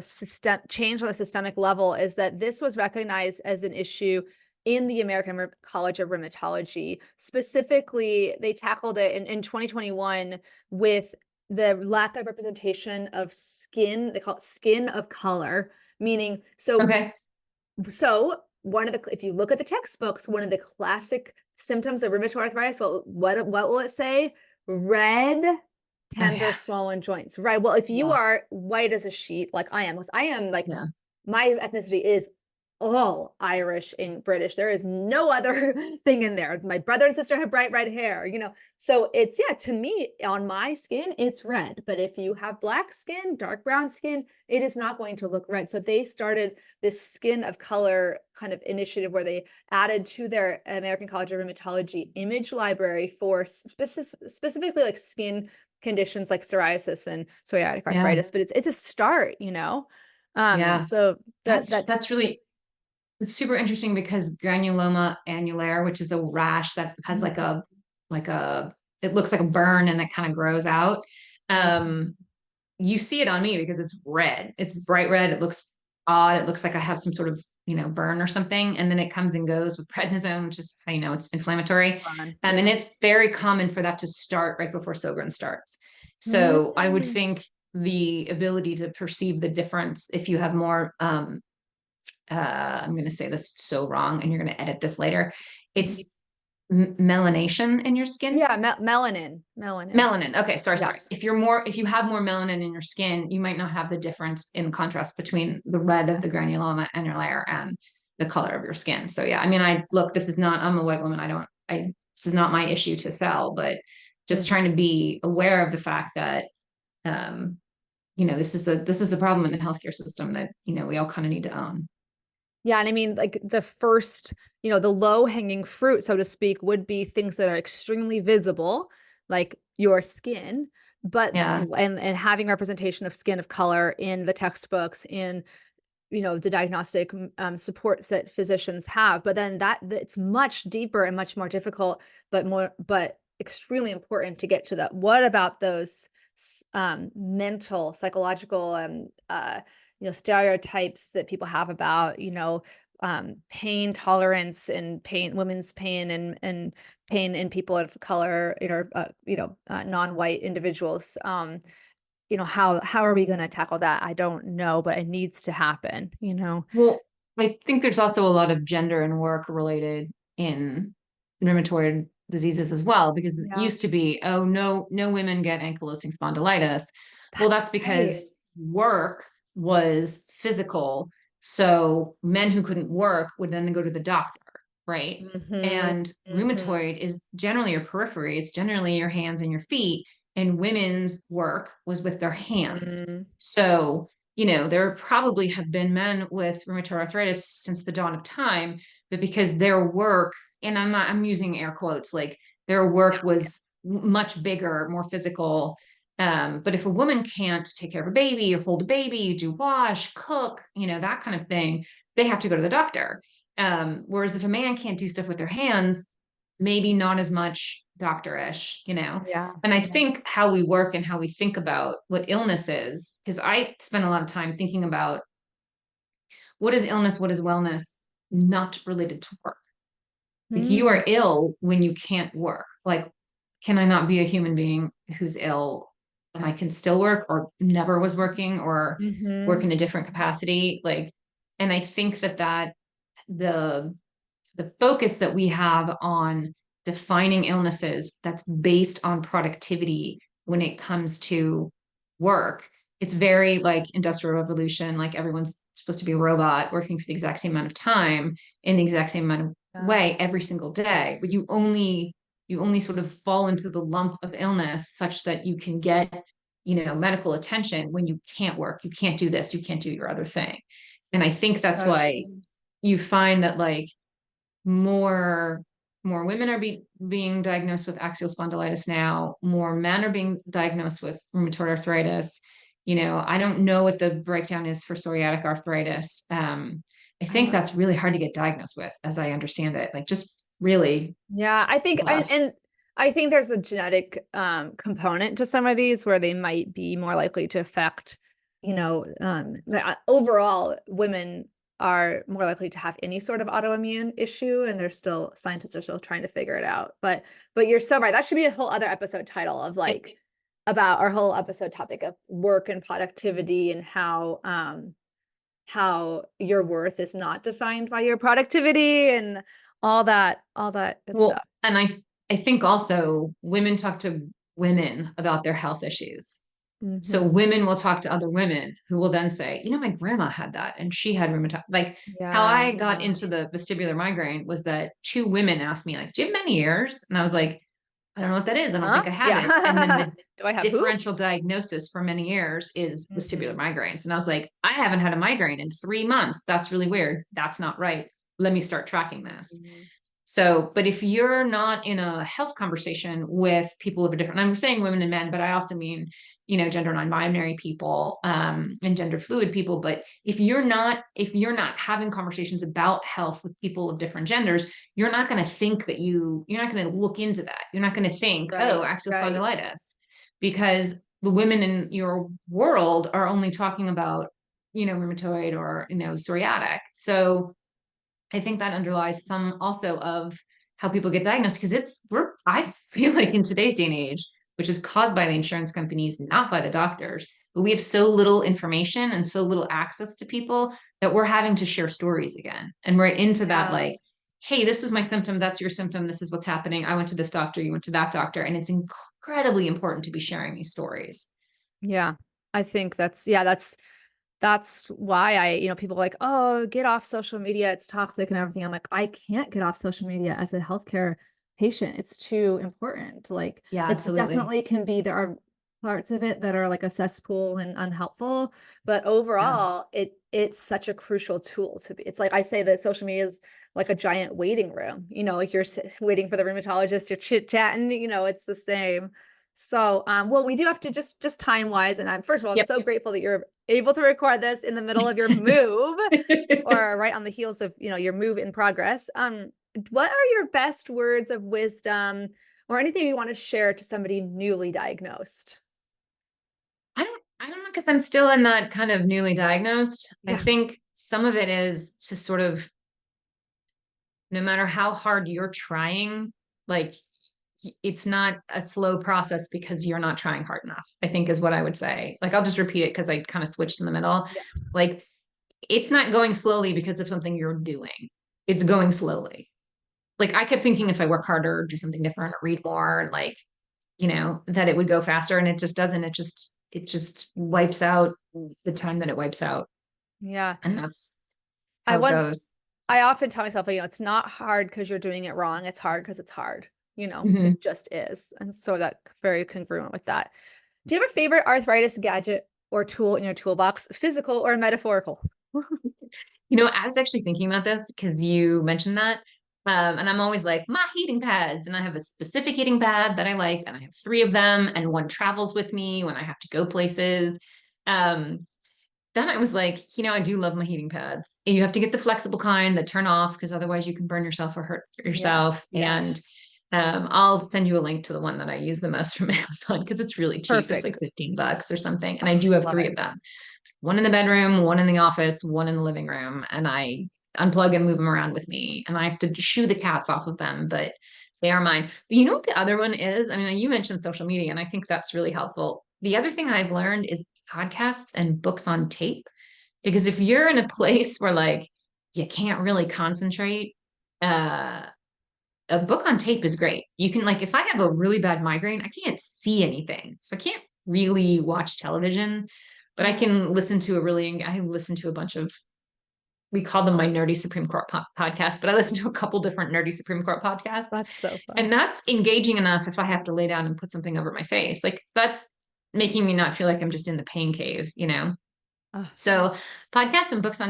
system change on a systemic level is that this was recognized as an issue in the American College of Rheumatology. Specifically, they tackled it in 2021 with the lack of representation of skin. They call it skin of color, meaning Okay. so one of the if you look at the textbooks, one of the classic symptoms of rheumatoid arthritis, well, what will it say? Red, Oh tender, yeah. swollen joints, right? Well, if you Yeah. are white as a sheet, like I am, because I am like Yeah. my ethnicity is all Irish and British. There is no other thing in there. My brother and sister have bright red hair, So it's, yeah, to me, on my skin, it's red. But if you have black skin, dark brown skin, it is not going to look red. So they started this skin of color kind of initiative where they added to their American College of Rheumatology image library for specifically like skin conditions like psoriasis and psoriatic Yeah. arthritis. But it's a start. Yeah. So that's That's really it's super interesting because granuloma annulare, which is a rash that has like a it looks like a burn and that kind of grows out. Um, you see it on me because it's red. It's bright red. It looks odd. It looks like I have some sort of, burn or something. And then it comes and goes with prednisone, which is how you know it's inflammatory. fun. And Yeah. it's very common for that to start right before Sjogren starts. So I would Mm. think the ability to perceive the difference if you have more I'm going to say this so wrong and you're going to edit this later. It's melanation in your skin. Yeah, melanin. Melanin. Okay, sorry, Yeah. sorry. If you have more melanin in your skin, you might not have the difference in contrast between the red of the Yes. granuloma annulare and the color of your skin. So yeah, I mean, I'm a white woman. This is not my issue to sell, but just Mhm. trying to be aware of the fact that, um, this is a problem in the healthcare system that, we all kind of need to own. Yeah, and I mean, like the first, the low hanging fruit, so to speak, would be things that are extremely visible, like your skin, but Yeah. and having representation of skin of color in the textbooks, in the diagnostic supports that physicians have, but then it's much deeper and much more difficult, but extremely important to get to that. What about those mental, psychological, stereotypes that people have about, pain tolerance and women's pain and pain in people of color, non-white individuals. How are we going to tackle that? I don't know, but it needs to happen. Well, I think there's also a lot of gender and work related in rheumatoid diseases as well, because it Yeah, used to be, oh, no women get ankylosing spondylitis. Well, that's that's right. because work was physical. So men who couldn't work would then go to the doctor, right? Mhm, And mhm, rheumatoid is generally your periphery, it's generally your hands and your feet. And women's work was with their hands. mhm. So there probably have been men with rheumatoid arthritis since the dawn of time, but because their work, and I'm using air quotes, like their Yeah, work yeah. was much bigger, more physical. But if a woman can't take care of a baby or hold a baby, do wash, cook, that kind of thing, they have to go to the doctor. Whereas if a man can't do stuff with their hands, maybe not as much doctorish. Yeah, And I yeah. think how we work and how we think about what illness is, because I spend a lot of time thinking about what is illness, what is wellness, not related to work. Like you Mm, are ill when you can't work. Like, can I not be a human being who's ill and I can still work or never was working or work mhm. in a different capacity? Like, and I think that the the focus that we have on defining illnesses that's based on productivity when it comes to work, it's very like industrial revolution, like everyone's supposed to be a robot working for the exact same amount of time in the exact same amount of Yeah, way every single day, but you only sort of fall into the lump of illness such that you can get medical attention when you can't work, you can't do this, you can't do your other thing. And I think that's so why true. you find that like more more women are being diagnosed with axial spondylitis now, more men are being diagnosed with rheumatoid arthritis. I don't know what the breakdown is for psoriatic arthritis. I I think don't that's really hard to get diagnosed with, as I understand it, like just really Yeah, I think tough. and I think there's a genetic component to some of these where they might be more likely to affect, overall women are more likely to have any sort of autoimmune issue, and scientists are still trying to figure it out. But you're so right. That should be a whole other episode title of like about our whole episode topic of work and productivity and how your worth is not defined by your productivity and all that good Well, stuff. and I think also women talk to women about their health issues. So Mhm. women will talk to other women who will then say, my grandma had that and she had rheumatoid. Like how Yeah, I got yeah. into the vestibular migraine was that two women asked me, like, do you have many ears? And I was like, I don't know what that is. I don't Huh? think I have it. And then Yeah. the Do I have who? differential diagnosis for many years is vestibular Mhm. migraines. And I was like, I haven't had a migraine in 3 months. That's really weird. That's not right. Let me start tracking this. Mhm. So, but if you're not in a health conversation with people of a different, I'm saying women and men, but I also mean, gender non-binary people, and gender fluid people. But if you're not having conversations about health with people of different genders, you're not going to think that you're not going to look into that. You're not going to think, oh, Right, axial right. spondylitis, because the women in your world are only talking about, rheumatoid or, psoriatic. So, I think that underlies some also of how people get diagnosed, because I feel like in today's day and age, which is caused by the insurance companies, not by the doctors, but we have so little information and so little access to people that we're having to share stories again. And we're into that, Yeah, like, hey, this is my symptom, that's your symptom, this is what's happening. I went to this doctor, you went to that doctor. And it's incredibly important to be sharing these stories. yeah. I think that's why people are like, "Oh, get off social media. It's toxic and everything." I'm like, "I can't get off social media as a healthcare patient. It's too important." Like, Yeah, it's absolutely. definitely there are parts of it that are like a cesspool and unhelpful, but Yeah. overall, it's such a crucial tool to be. It's like I say that social media is like a giant waiting room. Like you're waiting for the rheumatologist, you're chit-chatting, it's the same. So, well, we do have to just time wise, and I'm first of all, I'm Yep. so grateful that you're able to record this in the middle of your move or right on the heels of, your move in progress. What are your best words of wisdom or anything you want to share to somebody newly diagnosed? I don't know, because I'm still in that kind of newly diagnosed. I Yeah. think some of it is to sort of, no matter how hard you're trying, like it's not a slow process because you're not trying hard enough, I think is what I would say. Like, I'll just repeat it because I kind of switched in the middle. Yeah. Like, it's not going slowly because of something you're doing. It's going slowly. Like, I kept thinking if I work harder, do something different, or read more, like, that it would go faster. And it just doesn't. It just wipes out the time that it wipes out. Yeah. And that's I how it want goes. I often tell myself, it's not hard because you're doing it wrong. It's hard because it's hard. Mhm. It just is. And so that very congruent with that. Do you have a favorite arthritis gadget or tool in your toolbox, physical or metaphorical? I was actually thinking about this because you mentioned that. And I'm always like, my heating pads. And I have a specific heating pad that I like, and I have three of them, and one travels with me when I have to go places. Um, then I was like, I do love my heating pads. And you have to get the flexible kind that turn off because otherwise you can burn yourself or hurt Yeah. yourself. Yeah. And I'll send you a link to the one that I use the most from Amazon because it's really cheap. It's like Perfect. $15 or something. And I Oh, do have love three it. of them. One in the bedroom, one in the office, one in the living room. And I unplug and move them around with me. And I have to shoo the cats off of them, but they are mine. But you know what the other one is? I mean, you mentioned social media, and I think that's really helpful. The other thing I've learned is podcasts and books on tape. Because if you're in a place where like you can't really concentrate, uh, a book on tape is great. You can, like, if I have a really bad migraine, I can't see anything. So I can't really watch television, but I Oh, can listen to I listen to a bunch of, we call them my nerdy Supreme Court podcasts, but I listen to a couple different nerdy Supreme Court podcasts. that's so fun. And that's engaging enough if I have to lay down and put something over my face. Like, that's making me not feel like I'm just in the pain cave. Oh, So podcasts and books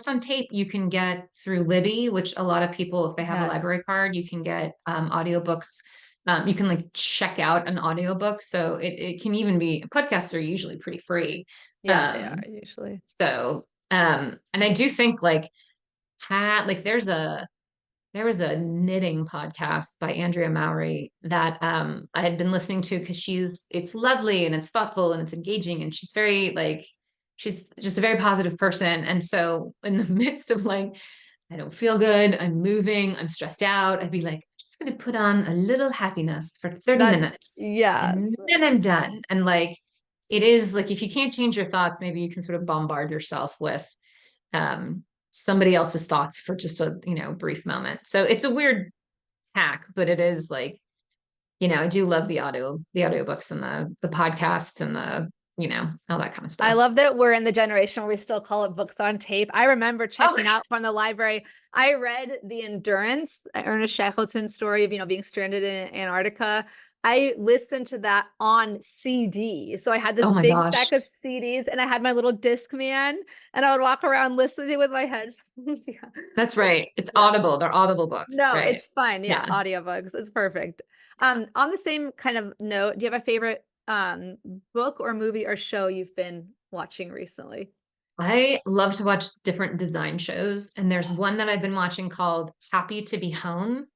on tape you can get through Libby, which a lot of people, if they have a yes. library card, you can get audiobooks. You can like check out an audiobook. So it can even be, podcasts are usually pretty free. Yeah, they are Um, usually. and I do think like there was a knitting podcast by Andrea Mowry that I had been listening to because it's lovely and it's thoughtful and it's engaging, and she's very like, she's just a very positive person. And so in the midst of like, I don't feel good, I'm moving, I'm stressed out, I'd be like, I'm just going to put on a little happiness for 30 That's minutes yeah. and then I'm done. And like, it is like, if you can't change your thoughts, maybe you can sort of bombard yourself with um, somebody else's thoughts for just a brief moment. So it's a weird hack, but it is like, I do love the audiobooks and the podcasts and the all that kind of I stuff. love that we're in the generation where we still call it books on tape. I remember Oh, checking out from the library. I read The Endurance, Ernest Shackleton's story of, being stranded in Antarctica. I listened to that on CD. So I had this oh my big gosh. stack of CDs and I had my little Discman and I would walk around listening with my headphones. Yeah. That's right. It's Yeah. Audible. They're Audible books, No, right? it's fine. Yeah, Yeah. audiobooks. It's perfect. On the same kind of note, do you have a favorite book or movie or show you've been watching recently? I love to watch different design shows, and there's one that I've been watching called Happy to Be Home.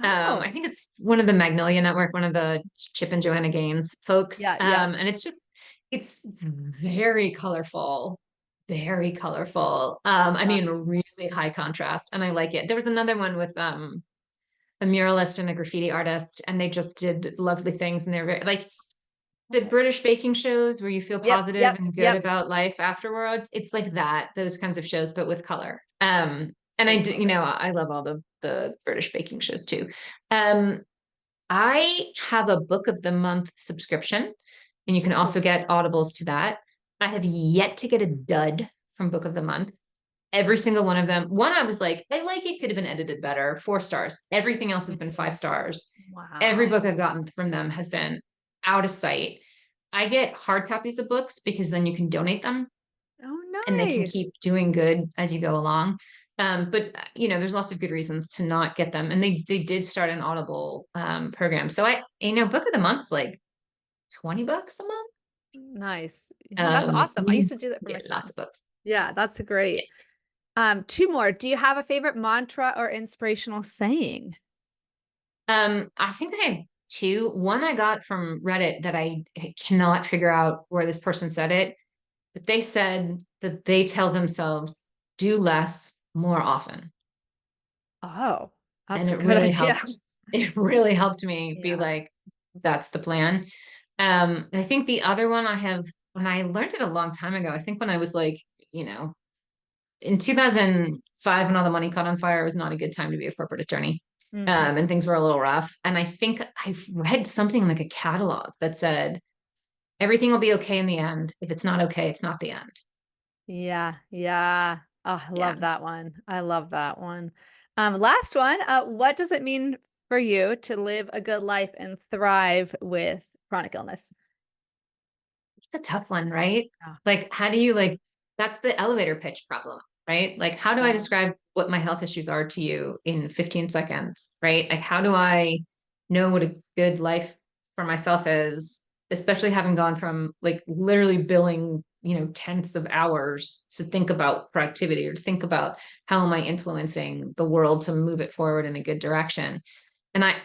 I Oh, think it's one of the Magnolia Network, one of the Chip and Joanna Gaines folks. yeah, yeah. And it's very colorful, very colorful. I Wow. mean, really high contrast, and I like it. There was another one with a muralist and a graffiti artist, and they just did lovely things, and they're very like the British baking shows where you feel Yep, positive yep, and good yep. about life afterwards. It's like that, those kinds of shows, but with color. And I I do, love it. I love all the British baking shows too. Um, I have a book of the month subscription, and you can Oh, also get audibles to that. I have yet to get a dud from book of the month. Every single one of them. One, I was like, I like it, could have been edited better. 4 stars. Everything else has been 5 stars. Every wow. book I've gotten from them has been out of sight. I get hard copies of books because then you can donate them Oh, and they can nice. keep doing good as you go along. But there's lots of good reasons to not get them. And they did start an Audible program. So book of the month's like $20 a month. Nice. That's awesome. I used to do that for Yeah, lots myself. of books. Yeah, that's Yeah. great. Two more. Do you have a favorite mantra or inspirational saying? I think I have two. One I got from Reddit that I cannot figure out where this person said it, but they said that they tell themselves, do less more often. Oh, And that's a it good really idea. helped. It really helped me be Yeah. like, that's the plan. And I think the other one I have, when I learned it a long time ago, I think when I was like, you know, in 2005, when all the money caught on fire, it was not a good time to be a corporate attorney. Hmm. And things were a little rough. And I think I've read something like a catalog that said, everything will be okay in the end. If it's not okay, it's not the end. Yeah. Yeah. Oh, I Yeah. love that one. I love that one. Last one. What does it mean for you to live a good life and thrive with chronic illness? It's a tough one, right? Yeah. Like, how do you like, that's the elevator pitch problem, right? Like, how do I Yeah. describe what my health issues are to you in 15 seconds, right? Like, how do I know what a good life for myself is, especially having gone from like literally billing, tenths of hours to think about productivity or to think about how am I influencing the world to move it forward in a good direction. And at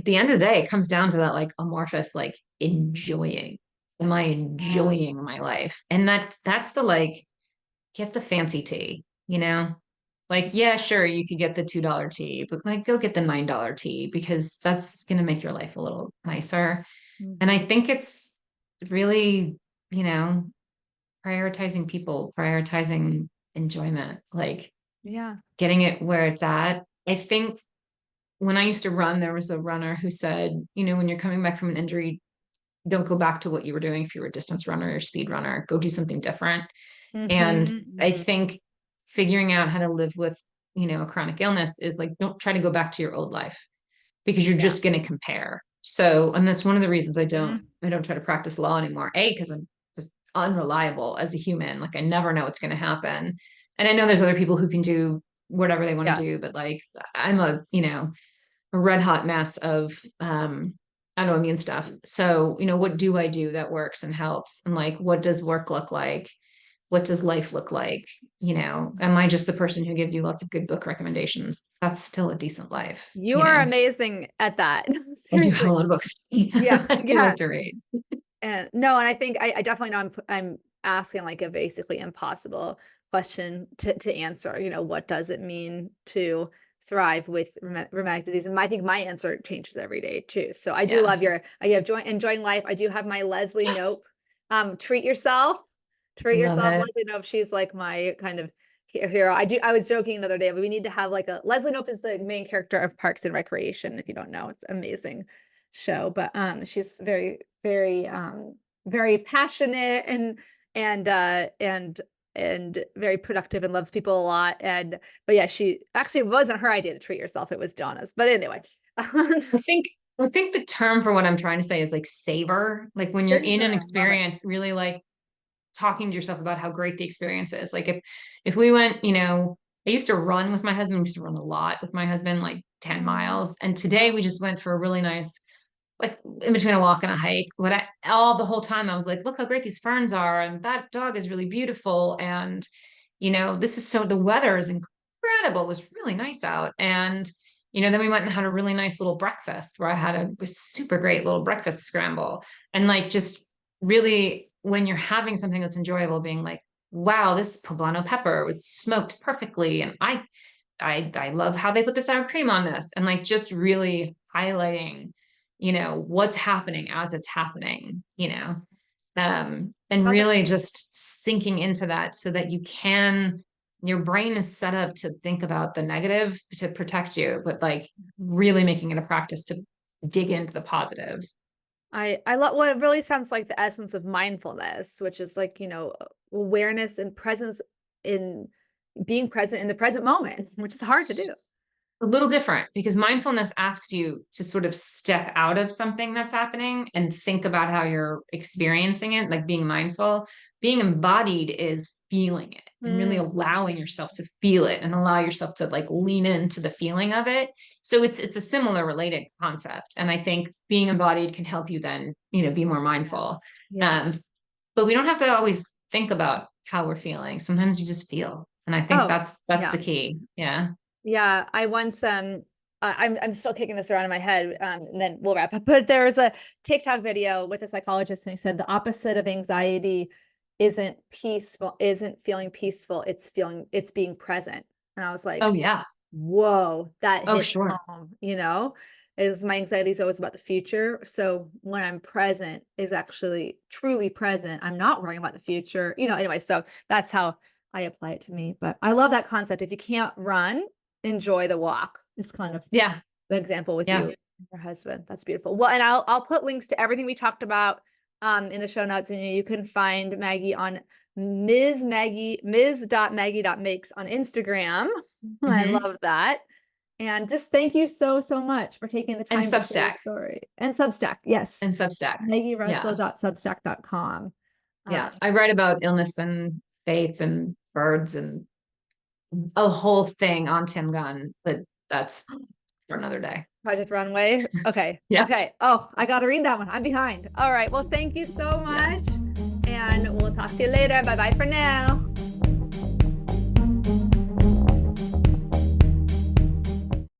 the end of the day, it comes down to that like amorphous, like enjoying. Am I Yeah. enjoying my life? And that's the like, get the fancy tea, you know? Like, yeah, sure, you could get the $2 tea, but like go get the $9 tea because that's gonna make your life a little nicer. And I Mhm. think it's really, you know, prioritizing people, prioritizing enjoyment, like Yeah. getting it where it's at. I think when I used to run, there was a runner who said, when you're coming back from an injury, don't go back to what you were doing if you were a distance runner or speed runner, go do something different. And Mhm. I Mhm. think figuring out how to live with, a chronic illness is like, don't try to go back to your old life because you're Yeah. just going to compare. So, and that's one of the reasons Mhm. I don't try to practice law anymore. A, because I'm just unreliable as a human. Like I never know what's going to happen. And I know there's other people who can do whatever they want to Yeah. do, but like I'm a red hot mess of autoimmune stuff. So, what do I do that works and helps? And like, what does work look like? What does life look like? Am I just the person who gives you lots of good book recommendations? That's still a decent life. You are amazing at that. I do have a Seriously. lot of books. Yeah. I do Yeah. like to read. And no, and I think I definitely know I'm asking like a basically impossible question to answer. What does it mean to thrive with rheumatic disease? And I think my answer changes every day too. So I do Yeah. love I have enjoying life. I do have my Leslie Nope. Treat yourself. I Treat love yourself. it. Leslie Nope. She's like my kind of hero. I was joking the other day, but we need to have like a Leslie Nope is the main character of Parks and Recreation. If you don't know, it's amazing show. But she's very passionate and very productive and loves people a lot. But yeah, she actually it wasn't her idea to treat yourself, it was Donna's. But anyway. I think I think the term for what I'm trying to say is like savor. Like when you're in Savor, an I love it. experience, really like talking to yourself about how great the experience is. Like if we went, I used to run with my husband, we used to run a lot with my husband, like 10 Mm, miles. And today wow. we just went for a really nice, like in between a walk and a hike. All the whole time I was like, look how great these ferns are, and that dog is really beautiful. And this is the weather is incredible. It was really nice out. And then we went and had a really nice little breakfast where I had a super great little breakfast scramble. And like just really when you're having something that's enjoyable, being like, wow, this poblano pepper was smoked perfectly. And I love how they put the sour cream on this. And like just really highlighting, what's happening as it's happening, and Sounds like really just sinking into that so that your brain is set up to think about the negative to protect you, but like really making it a practice to dig into the positive. I love what it really sounds like the essence of mindfulness, which is like, awareness and presence in being present in the present moment, which is hard to do. A little different because mindfulness asks you to sort of step out of something that's happening and think about how you're experiencing it, like being mindful. Being embodied is feeling it and really Mm, allowing yourself to feel it and allow yourself to like lean into the feeling of it. So it's a similar related concept. And I think being embodied can help you then, be more yeah. mindful. Yeah. Um, but we don't have to always think about how we're feeling. Sometimes you just feel. And I think Oh, that's yeah. the key. Yeah. Yeah. I once, I'm still kicking this around in my head, and then we'll wrap up. But there was a TikTok video with a psychologist, and he said the opposite of anxiety isn't peaceful, isn't feeling peaceful. It's being present. And I was like, Oh yeah. whoa, that Oh, hits sure. home, is my anxiety is always about the future. So when I'm present is actually truly present, I'm not worrying about the future, anyway. So that's how I apply it to me. But I love that concept. If you can't run, enjoy the walk. It's kind of Yeah. the example with Yeah. you and your husband. That's beautiful. Well, and I'll put links to everything we talked about in the show notes, and you can find Maggie on ms.maggie.makes on Instagram. I Mhm. love that. And just thank you so, so much for taking the And time to share your Substack. story. And Substack, yes. And Substack. Yeah. MaggieRussell.substack.com. Yeah. I write about illness and faith and birds and a whole thing on Tim Gunn, but that's for another day. Project Runway. Okay. Yeah. Okay. Oh, I got to read that one. I'm behind. All right. Well, thank you so Yeah. much. And we'll talk to you later. Bye bye for now.